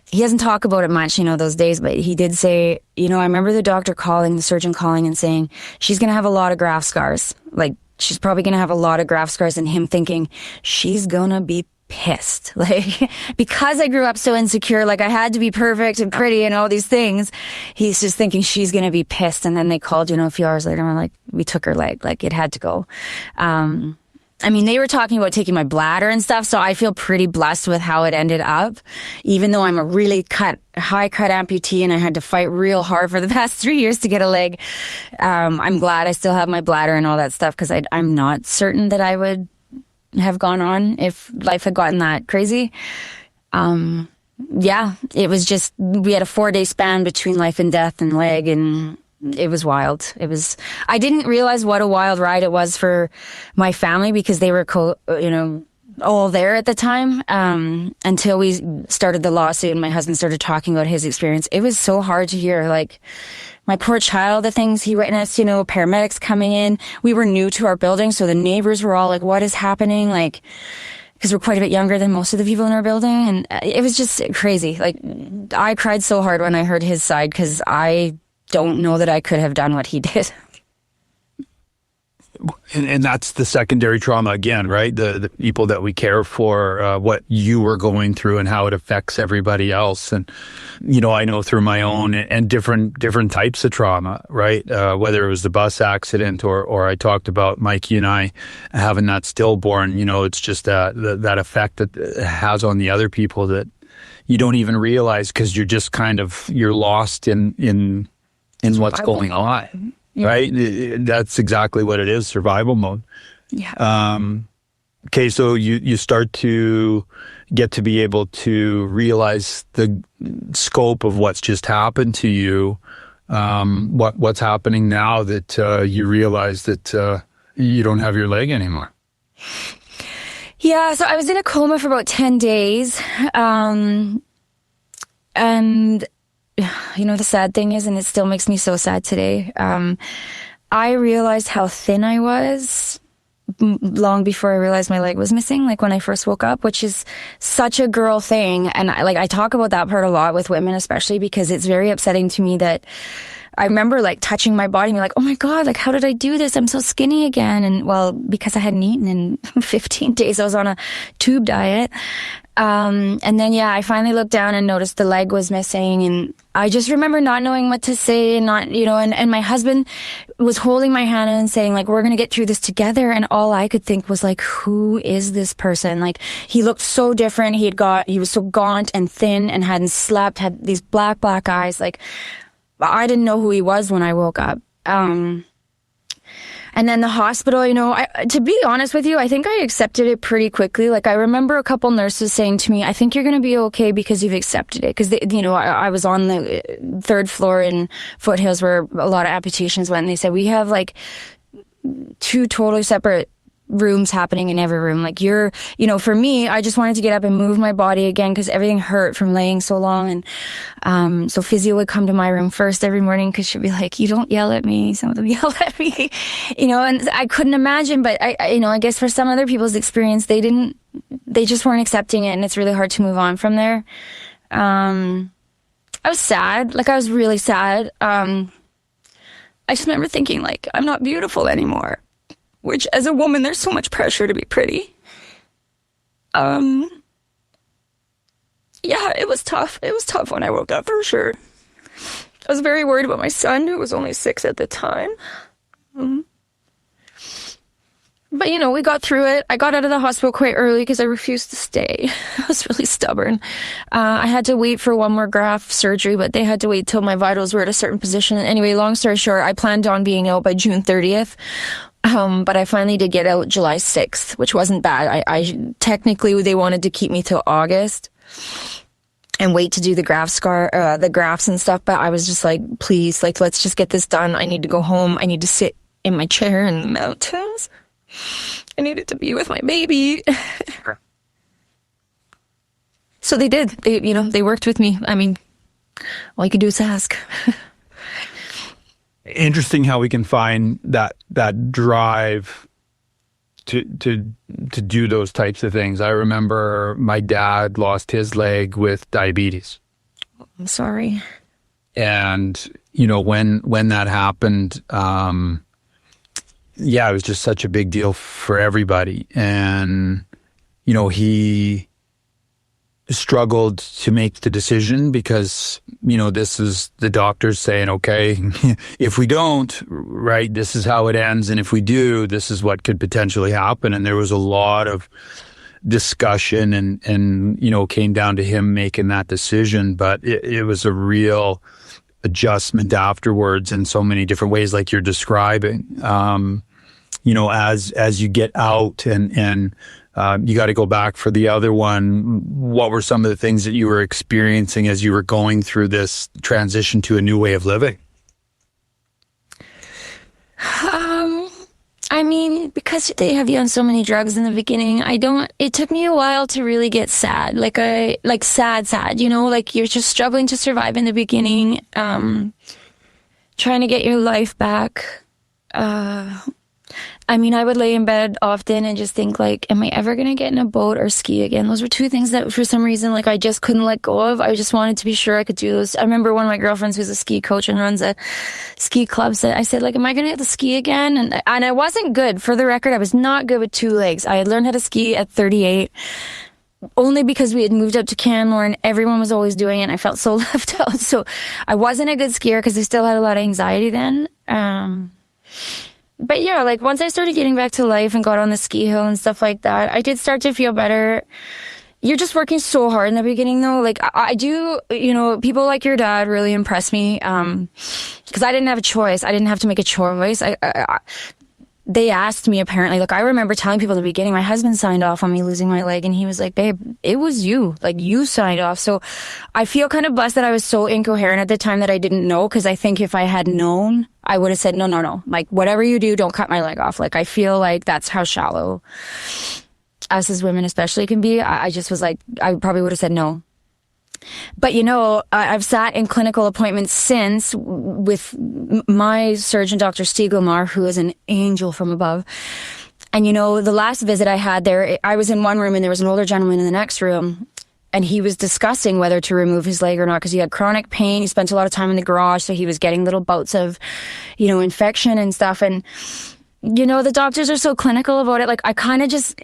he doesn't talk about it much, you know, those days, but he did say, you know, I remember the surgeon calling and saying, she's going to have a lot of graft scars. Like, she's probably going to have a lot of graft scars, and him thinking, she's going to be pissed. Like, because I grew up so insecure, like I had to be perfect and pretty and all these things. He's just thinking she's going to be pissed. And then they called, you know, a few hours later, and we're like, we took her leg, like it had to go. I mean, they were talking about taking my bladder and stuff, so I feel pretty blessed with how it ended up. Even though I'm a really high cut amputee and I had to fight real hard for the past 3 years to get a leg, I'm glad I still have my bladder and all that stuff because I'm not certain that I would have gone on if life had gotten that crazy. Yeah, it was just, we had a 4-day span between life and death and leg, and it was wild. I didn't realize what a wild ride it was for my family because they were, all there at the time, until we started the lawsuit and my husband started talking about his experience. It was so hard to hear, like, my poor child, the things he witnessed, you know, paramedics coming in. We were new to our building, so the neighbors were all like, what is happening? Like, because we're quite a bit younger than most of the people in our building. And it was just crazy. Like, I cried so hard when I heard his side because I don't know that I could have done what he did. And that's the secondary trauma again, right? The people that we care for, what you were going through and how it affects everybody else. And, you know, I know through my own and different types of trauma, right? Whether it was the bus accident or I talked about Mikey and I having that stillborn, you know, it's just that effect that it has on the other people that you don't even realize because you're just you're lost in what's going on. Yeah. Right? That's exactly what it is, survival mode. Yeah. Okay, so you start to get to be able to realize the scope of what's just happened to you. What's happening now that you realize that you don't have your leg anymore? Yeah, so I was in a coma for about 10 days. And you know, the sad thing is, and it still makes me so sad today, I realized how thin I was long before I realized my leg was missing, like when I first woke up, which is such a girl thing. And I talk about that part a lot with women, especially because it's very upsetting to me that I remember like touching my body and being like, oh my God, like how did I do this? I'm so skinny again. And well, because I hadn't eaten in 15 days, I was on a tube diet. And then, I finally looked down and noticed the leg was missing. And I just remember not knowing what to say and not, and my husband was holding my hand and saying like, we're going to get through this together. And all I could think was like, who is this person? Like he looked so different. He was so gaunt and thin and hadn't slept, had these black eyes. Like I didn't know who he was when I woke up. And then the hospital, to be honest with you, I think I accepted it pretty quickly. Like I remember a couple nurses saying to me, I think you're going to be okay because you've accepted it. Because, I was on the 3rd floor in Foothills where a lot of amputations went. And they said, we have like 2 totally separate rooms happening in every room. Like for me, I just wanted to get up and move my body again because everything hurt from laying so long. And so physio would come to my room first every morning because she'd be like, you don't yell at me. Some of them yell at me, and I couldn't imagine. But I guess for some other people's experience, they just weren't accepting it. And it's really hard to move on from there. I was sad. Like I was really sad. I just remember thinking like, I'm not beautiful anymore. Which, as a woman, there's so much pressure to be pretty. It was tough. It was tough when I woke up, for sure. I was very worried about my son, who was only 6 at the time. But, we got through it. I got out of the hospital quite early because I refused to stay. I was really stubborn. I had to wait for one more graft surgery, but they had to wait till my vitals were at a certain position. Anyway, long story short, I planned on being out by June 30th. But I finally did get out July 6th, which wasn't bad. I technically, they wanted to keep me till August and wait to do the grafts and stuff. But I was just like, please, like, let's just get this done. I need to go home. I need to sit in my chair in the mountains. I needed to be with my baby. So they did. They worked with me. I mean, all you could do is ask. Interesting how we can find that drive to do those types of things. I remember my dad lost his leg with diabetes. I'm sorry. And when that happened, it was just such a big deal for everybody. And he struggled to make the decision because, this is the doctors saying, okay, if we don't, right, this is how it ends. And if we do, this is what could potentially happen. And there was a lot of discussion and came down to him making that decision. But it was a real adjustment afterwards in so many different ways, like you're describing. As you get out and you got to go back for the other one. What were some of the things that you were experiencing as you were going through this transition to a new way of living? Because they have you on so many drugs in the beginning, it took me a while to really get sad. Sad, like you're just struggling to survive in the beginning, trying to get your life back. I would lay in bed often and just think like, am I ever going to get in a boat or ski again? Those were 2 things that for some reason, like I just couldn't let go of. I just wanted to be sure I could do those. I remember one of my girlfriends who's a ski coach and runs a ski club said, I said like, am I going to get to ski again? And I wasn't good. For the record, I was not good with 2 legs. I had learned how to ski at 38. Only because we had moved up to Canmore and everyone was always doing it and I felt so left out. So I wasn't a good skier because I still had a lot of anxiety then. But like once I started getting back to life and got on the ski hill and stuff like that, I did start to feel better. You're just working so hard in the beginning though. Like I do, people like your dad really impress me. Cause I didn't have a choice. I didn't have to make a choice. They asked me apparently, like I remember telling people at the beginning, my husband signed off on me losing my leg and he was like, babe, it was you, like you signed off. So I feel kind of blessed that I was so incoherent at the time that I didn't know. Cause I think if I had known, I would have said, no. Like whatever you do, don't cut my leg off. Like I feel like that's how shallow us as women especially can be. I just was like, I probably would have said no. But I've sat in clinical appointments since with my surgeon, Dr. Stiegelmar, who is an angel from above. And the last visit I had there, I was in one room and there was an older gentleman in the next room. and he was discussing whether to remove his leg or not because he had chronic pain. He spent a lot of time in the garage, so he was getting little bouts of, infection and stuff. And, the doctors are so clinical about it. Like, I kind of just,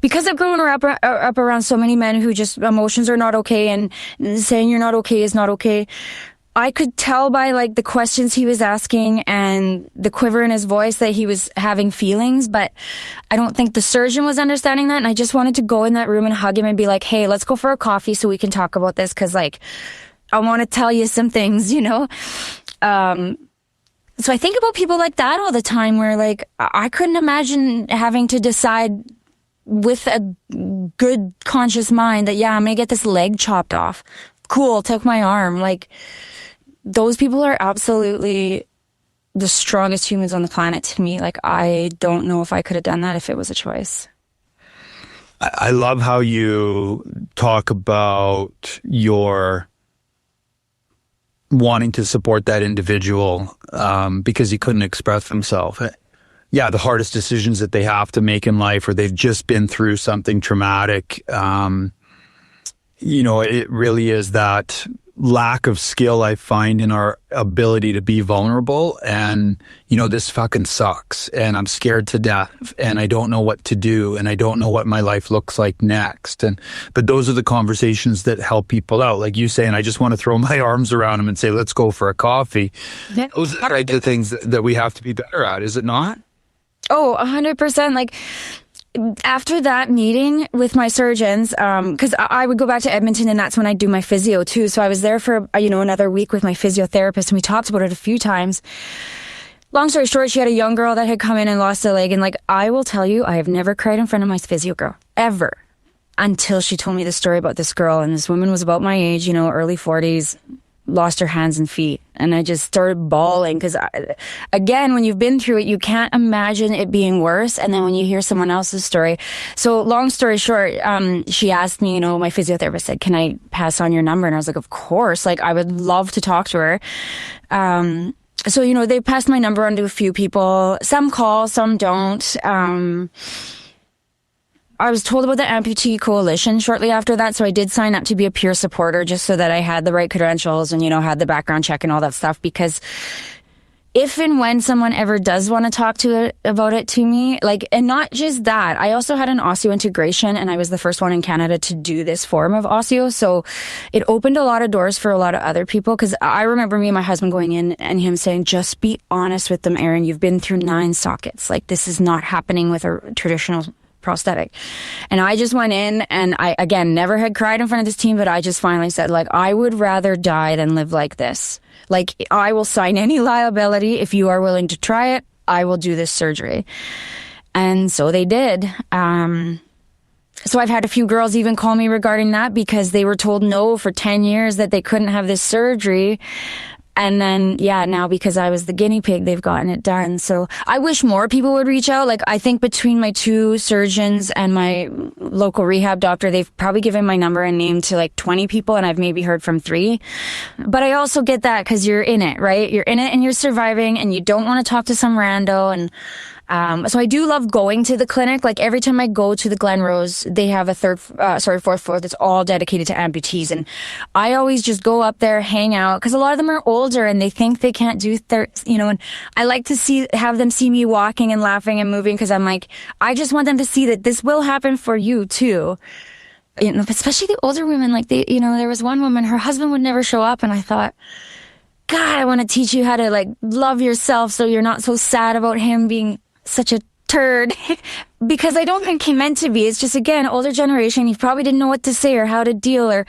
because I've grown up around so many men who just, emotions are not okay, and saying you're not okay is not okay. I could tell by like the questions he was asking and the quiver in his voice that he was having feelings, but I don't think the surgeon was understanding that. And I just wanted to go in that room and hug him and be like, hey, let's go for a coffee so we can talk about this. Cause like, I want to tell you some things, So I think about people like that all the time where like, I couldn't imagine having to decide with a good conscious mind that, I'm going to get this leg chopped off. Cool. Took my arm. Like, those people are absolutely the strongest humans on the planet to me. Like, I don't know if I could have done that if it was a choice. I love how you talk about your wanting to support that individual because he couldn't express himself. Yeah, the hardest decisions that they have to make in life, or they've just been through something traumatic. It really is that lack of skill I find in our ability to be vulnerable. And, this fucking sucks. And I'm scared to death. And I don't know what to do. And I don't know what my life looks like next. But those are the conversations that help people out. Like you say, and I just want to throw my arms around them and say, let's go for a coffee. Yeah. Those are the things that we have to be better at, is it not? Oh, 100%. Like, after that meeting with my surgeons, because I would go back to Edmonton and that's when I do my physio too. So I was there for, another week with my physiotherapist, and we talked about it a few times. Long story short, she had a young girl that had come in and lost a leg. And like, I will tell you, I have never cried in front of my physio girl, ever, until she told me the story about this girl. And this woman was about my age, early 40s, lost her hands and feet. And I just started bawling because, again, when you've been through it, you can't imagine it being worse. And then when you hear someone else's story. So long story short, she asked me, my physiotherapist said, can I pass on your number? And I was like, of course. Like, I would love to talk to her. So, they passed my number on to a few people. Some call, some don't. I was told about the Amputee Coalition shortly after that, so I did sign up to be a peer supporter just so that I had the right credentials and, had the background check and all that stuff, because if and when someone ever does want to talk about it to me, like, and not just that, I also had an osseointegration, and I was the first one in Canada to do this form of osseo, so it opened a lot of doors for a lot of other people, because I remember me and my husband going in and him saying, just be honest with them, Erin, you've been through 9 sockets, like, this is not happening with a traditional prosthetic. And I just went in, and I, again, never had cried in front of this team, but I just finally said, like, I would rather die than live like this. Like, I will sign any liability. If you are willing to try it, I will do this surgery. And so they did. So I've had a few girls even call me regarding that, because they were told no for 10 years that they couldn't have this surgery. And then, now because I was the guinea pig, they've gotten it done. So I wish more people would reach out. Like, I think between my 2 surgeons and my local rehab doctor, they've probably given my number and name to like 20 people, and I've maybe heard from 3. But I also get that because you're in it, right? You're in it and you're surviving, and you don't want to talk to some rando. And so I do love going to the clinic. Like, every time I go to the Glen Rose, they have a 4th floor that's all dedicated to amputees. And I always just go up there, hang out, because a lot of them are older and they think they can't do, and I like to have them see me walking and laughing and moving, because I'm like, I just want them to see that this will happen for you too. Especially the older women, like there was one woman, her husband would never show up, and I thought, God, I want to teach you how to like love yourself so you're not so sad about him being such a turd. Because I don't think he meant to be. It's just, again, older generation. He probably didn't know what to say or how to deal, or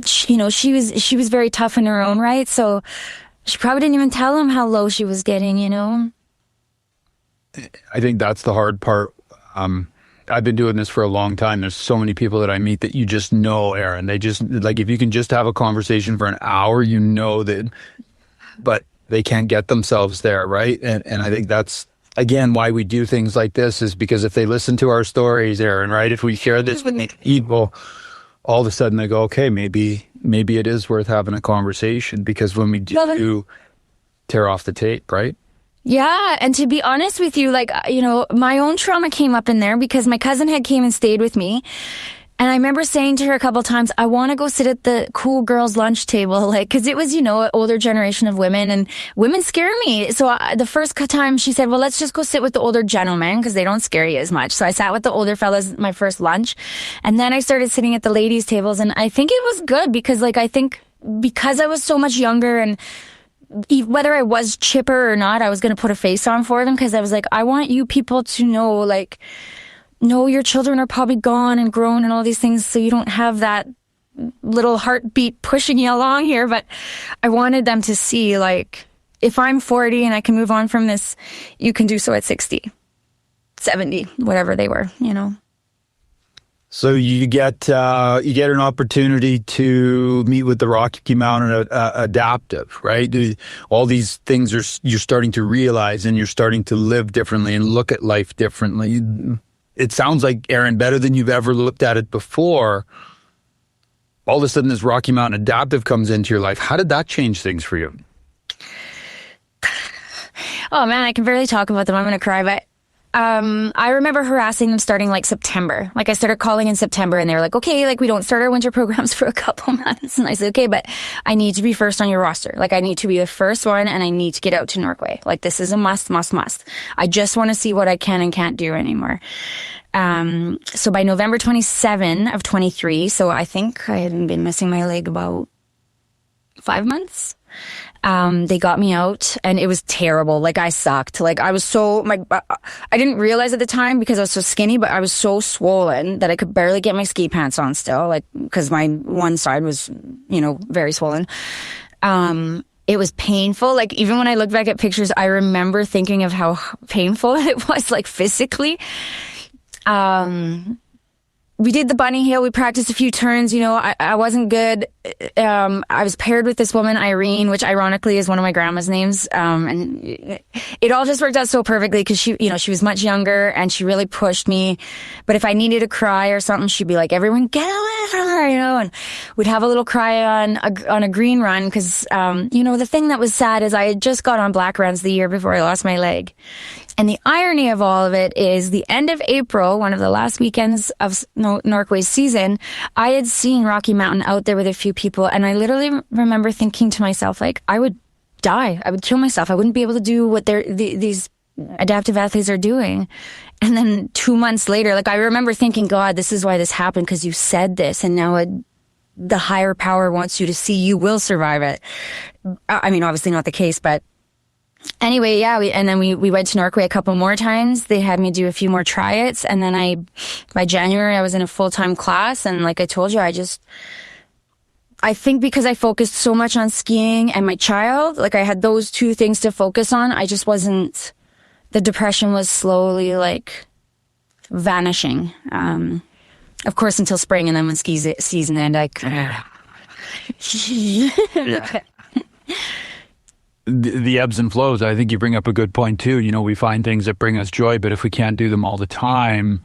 she was very tough in her own right. So she probably didn't even tell him how low she was getting. I think that's the hard part. I've been doing this for a long time. There's so many people that I meet that you just know, Erin. They just, like, if you can just have a conversation for an hour, that, but they can't get themselves there, right? And I think that's, again, why we do things like this, is because if they listen to our stories, Erin, right? If we share this with people, all of a sudden they go, okay, maybe it is worth having a conversation, because when we do tear off the tape, right? Yeah, and to be honest with you, like, my own trauma came up in there, because my cousin had came and stayed with me, And I remember saying to her a couple of times, I want to go sit at the cool girls' lunch table, like, because it was, an older generation of women, and women scare me. So the first time she said, well, let's just go sit with the older gentlemen because they don't scare you as much. So I sat with the older fellas my first lunch, and then I started sitting at the ladies' tables, and I think it was good because, like, I think because I was so much younger, and whether I was chipper or not, I was going to put a face on for them because I was like, I want you people to know, like, no, your children are probably gone and grown and all these things, so you don't have that little heartbeat pushing you along here. But I wanted them to see, like, if I'm 40 and I can move on from this, you can do so at 60, 70, whatever they were, So you get an opportunity to meet with the Rocky Mountain Adaptive, right? All these things you're starting to realize, and you're starting to live differently and look at life differently. It sounds like, Erin, better than you've ever looked at it before. All of a sudden, this Rocky Mountain Adaptive comes into your life. How did that change things for you? Oh man, I can barely talk about them. I'm going to cry, but I remember harassing them starting like September. Like I started calling in September, and they were like, okay, like we don't start our winter programs for a couple months. And I said, okay, but I need to be first on your roster. Like I need to be the first one, and I need to get out to Norquay. Like this is a must. I just want to see what I can and can't do anymore. So by November 27 of 23, so I think I had been missing my leg about 5 months. They got me out, and it was terrible. Like I sucked. Like I was I didn't realize at the time because I was so skinny, but I was so swollen that I could barely get my ski pants on still, like, cause my one side was, very swollen. It was painful. Like even when I look back at pictures, I remember thinking of how painful it was, like physically. We did the bunny hill. We practiced a few turns. I wasn't good. I was paired with this woman, Irene, which ironically is one of my grandma's names. And it all just worked out so perfectly because she was much younger and she really pushed me. But if I needed to cry or something, she'd be like, everyone get away from her, and we'd have a little cry on a green run. Cause, the thing that was sad is I had just got on black runs the year before I lost my leg. And the irony of all of it is the end of April, one of the last weekends of Norquay's season, I had seen Rocky Mountain out there with a few people. And I literally remember thinking to myself, like, I would die. I would kill myself. I wouldn't be able to do what these adaptive athletes are doing. And then 2 months later, like, I remember thinking, God, this is why this happened, because you said this. And now the higher power wants you to see you will survive it. I mean, obviously not the case, but anyway, yeah, we went to Norquay a couple more times. They had me do a few more tryouts, and then by January, I was in a full-time class, and like I told you, I think because I focused so much on skiing and my child, like I had those two things to focus on, the depression was slowly like vanishing. Of course, until spring, and then when ski season ended, The ebbs and flows. I think you bring up a good point too. We find things that bring us joy, but if we can't do them all the time,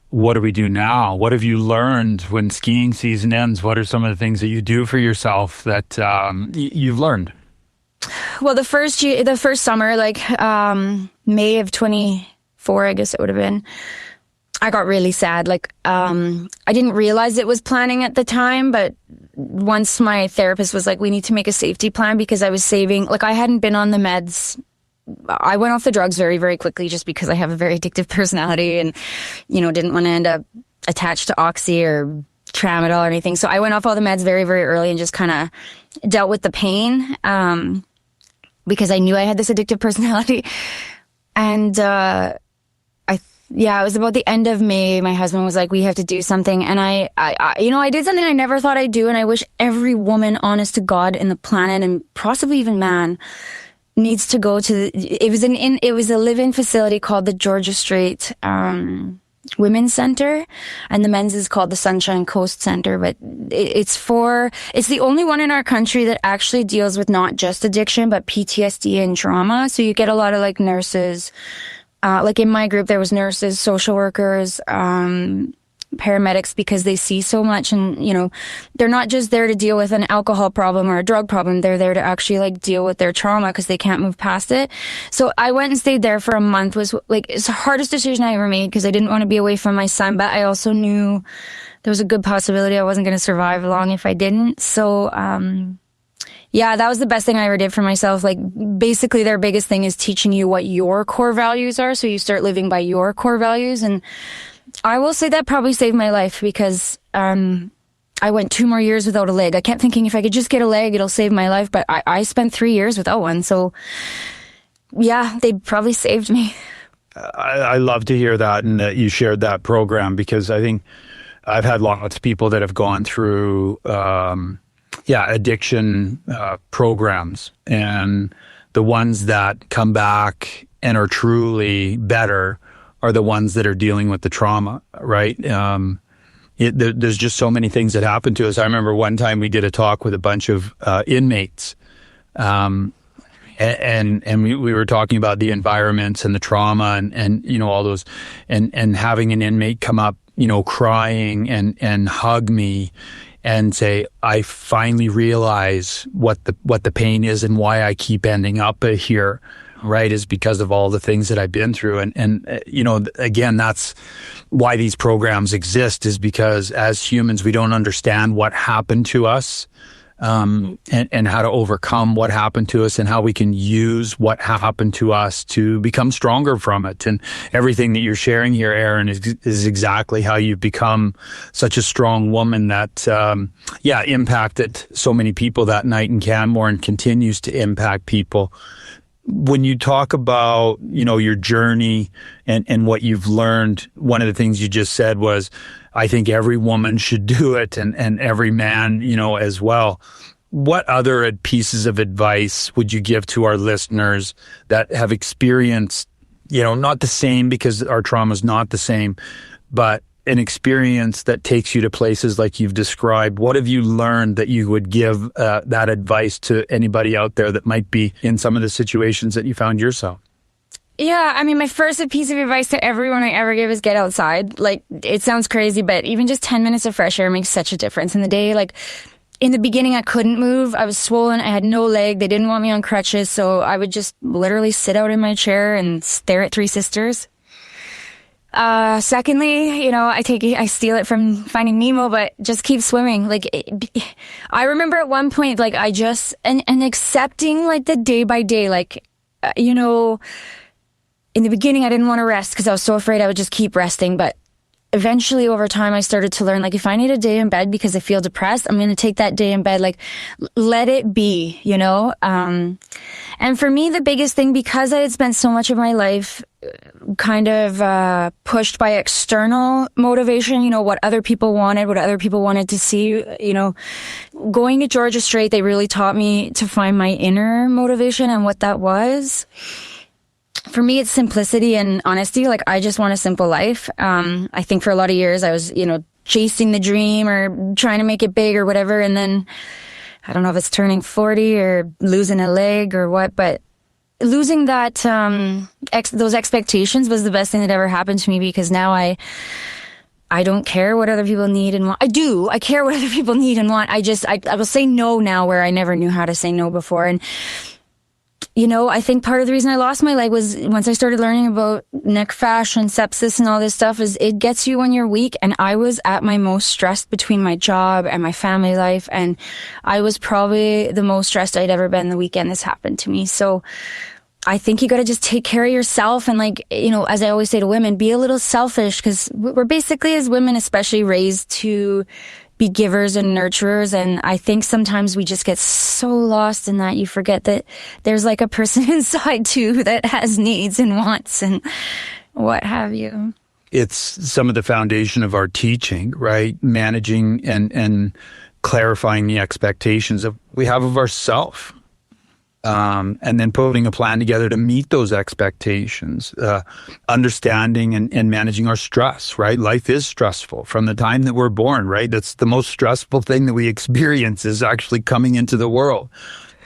what do we do now? What have you learned when skiing season ends? What are some of the things that you do for yourself that you've learned? Well, the first summer, like May of 24, I guess it would have been, I got really sad. Like I didn't realize it was planning at the time, but once my therapist was like, we need to make a safety plan, because I was saving, like I hadn't been on the meds. I went off the drugs very, very quickly just because I have a very addictive personality and, didn't want to end up attached to Oxy or Tramadol or anything. So I went off all the meds very, very early and just kind of dealt with the pain because I knew I had this addictive personality. And it was about the end of May. My husband was like, we have to do something. And I did something I never thought I'd do. And I wish every woman, honest to God, in the planet, and possibly even man, needs to go to it was a live-in facility called the Georgia Strait Women's Center, and the men's is called the Sunshine Coast Center. But it's the only one in our country that actually deals with not just addiction, but PTSD and trauma. So you get a lot of like nurses. Like in my group, there was nurses, social workers, paramedics because they see so much, and, you know, they're not just there to deal with an alcohol problem or a drug problem. They're there to actually like deal with their trauma because they can't move past it. So I went and stayed there for a month. Was like, it's the hardest decision I ever made because I didn't want to be away from my son, but I also knew there was a good possibility I wasn't going to survive long if I didn't. So, yeah, that was the best thing I ever did for myself. Like, basically their biggest thing is teaching you what your core values are. So you start living by your core values. And I will say that probably saved my life because, I went 2 more years without a leg. I kept thinking if I could just get a leg, it'll save my life. But I spent 3 years without one. So yeah, they probably saved me. I love to hear that and that you shared that program, because I think I've had lots of people that have gone through, addiction programs, and the ones that come back and are truly better are the ones that are dealing with the trauma, right? There's just so many things that happen to us. I remember one time we did a talk with a bunch of inmates, and we were talking about the environments and the trauma and you know, all those, and having an inmate come up, you know, crying and hug me and say, I finally realize what the pain is and why I keep ending up here, right, is because of all the things that I've been through. And you know, again, that's why these programs exist, is because as humans, we don't understand what happened to us, and how to overcome what happened to us, and how we can use what happened to us to become stronger from it. And everything that you're sharing here, Erin, is exactly how you've become such a strong woman that, impacted so many people that night in Canmore and continues to impact people. When you talk about, you know, your journey and what you've learned, one of the things you just said was, I think every woman should do it, and every man, you know, as well. What other pieces of advice would you give to our listeners that have experienced, you know, not the same, because our trauma is not the same, but an experience that takes you to places like you've described? What have you learned that you would give that advice to anybody out there that might be in some of the situations that you found yourself? Yeah, I mean, my first piece of advice to everyone I ever give is get outside. Like, it sounds crazy, but even just 10 minutes of fresh air makes such a difference in the day. Like, in the beginning, I couldn't move. I was swollen. I had no leg. They didn't want me on crutches, so I would just literally sit out in my chair and stare at Three Sisters. Secondly, you know, I steal it from Finding Nemo, but just keep swimming. Like, I remember at one point, like, I just, and accepting, like, the day by day, like, you know, in the beginning, I didn't want to rest because I was so afraid I would just keep resting. But eventually, over time, I started to learn, like, if I need a day in bed because I feel depressed, I'm going to take that day in bed. Like, let it be, you know? And for me, the biggest thing, because I had spent so much of my life kind of pushed by external motivation, you know, what other people wanted to see, you know, going to Georgia Straight, they really taught me to find my inner motivation and what that was. For me, it's simplicity and honesty. Like, I just want a simple life. I think for a lot of years I was, you know, chasing the dream or trying to make it big or whatever. And then I don't know if it's turning 40 or losing a leg or what, but losing that, those expectations was the best thing that ever happened to me, because now I don't care what other people need and want. I care what other people need and want. I will say no now where I never knew how to say no before. And, you know, I think part of the reason I lost my leg was once I started learning about neck fascia and sepsis and all this stuff, is it gets you when you're weak. And I was at my most stressed between my job and my family life. And I was probably the most stressed I'd ever been the weekend this happened to me. So I think you got to just take care of yourself. And, like, you know, as I always say to women, be a little selfish, because we're basically, as women especially, raised to be givers and nurturers. And I think sometimes we just get so lost in that you forget that there's, like, a person inside too that has needs and wants and what have you. It's some of the foundation of our teaching, right? Managing and clarifying the expectations of we have of ourselves. And then putting a plan together to meet those expectations, understanding and managing our stress, right? Life is stressful from the time that we're born, right? That's the most stressful thing that we experience, is actually coming into the world.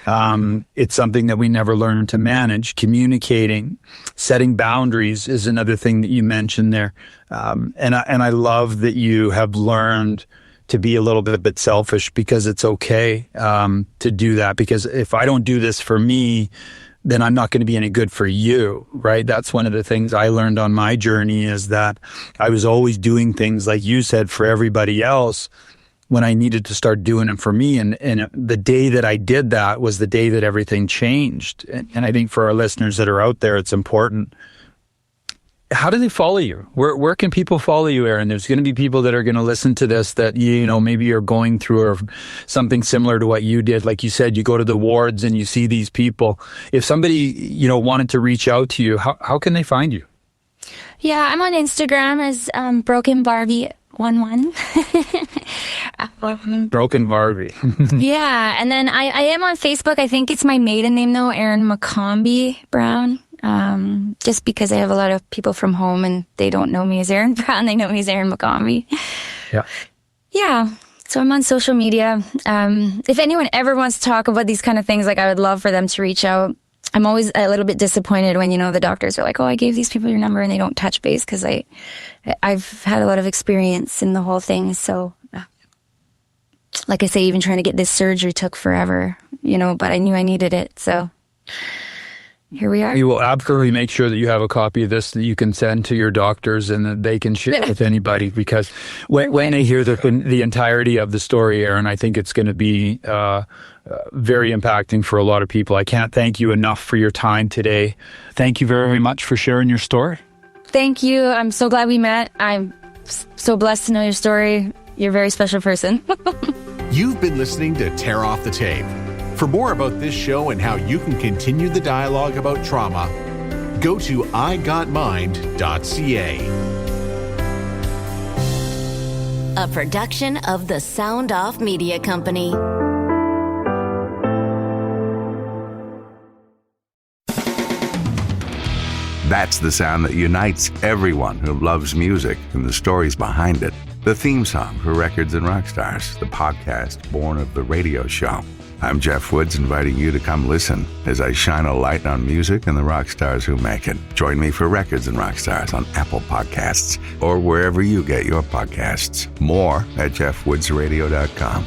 It's something that we never learn to manage. Communicating, setting boundaries is another thing that you mentioned there. And I love that you have learned to be a little bit selfish, because it's okay to do that. Because if I don't do this for me, then I'm not going to be any good for you, right? That's one of the things I learned on my journey, is that I was always doing things, like you said, for everybody else, when I needed to start doing it for me. And the day that I did that was the day that everything changed. And I think for our listeners that are out there, it's important. How do they follow you? Where can people follow you, Erin? There's going to be people that are going to listen to this that, maybe you're going through or something similar to what you did. Like you said, you go to the wards and you see these people. If somebody, wanted to reach out to you, how can they find you? Yeah, I'm on Instagram as Broken Barbie 11. Broken Barbie. Yeah, and then I am on Facebook. I think it's my maiden name though, Erin Brown. Just because I have a lot of people from home and they don't know me as Erin Brown, they know me as Erin McCombie. Yeah. Yeah. So I'm on social media. If anyone ever wants to talk about these kind of things, like, I would love for them to reach out. I'm always a little bit disappointed when, the doctors are like, oh, I gave these people your number, and they don't touch base, because I've had a lot of experience in the whole thing. So, like I say, even trying to get this surgery took forever, but I knew I needed it. So here we are. You will absolutely make sure that you have a copy of this that you can send to your doctors and that they can share with anybody, because when they hear the entirety of the story, Erin, I think it's going to be very impacting for a lot of people. I can't thank you enough for your time today. Thank you very much for sharing your story. Thank you. I'm so glad we met. I'm so blessed to know your story. You're a very special person. You've been listening to Tear Off the Tape. For more about this show and how you can continue the dialogue about trauma, go to igotmind.ca. A production of the Sound Off Media Company. That's the sound that unites everyone who loves music and the stories behind it. The theme song for Records and Rockstars, the podcast born of the radio show. I'm Jeff Woods, inviting you to come listen as I shine a light on music and the rock stars who make it. Join me for Records and Rockstars on Apple Podcasts or wherever you get your podcasts. More at jeffwoodsradio.com.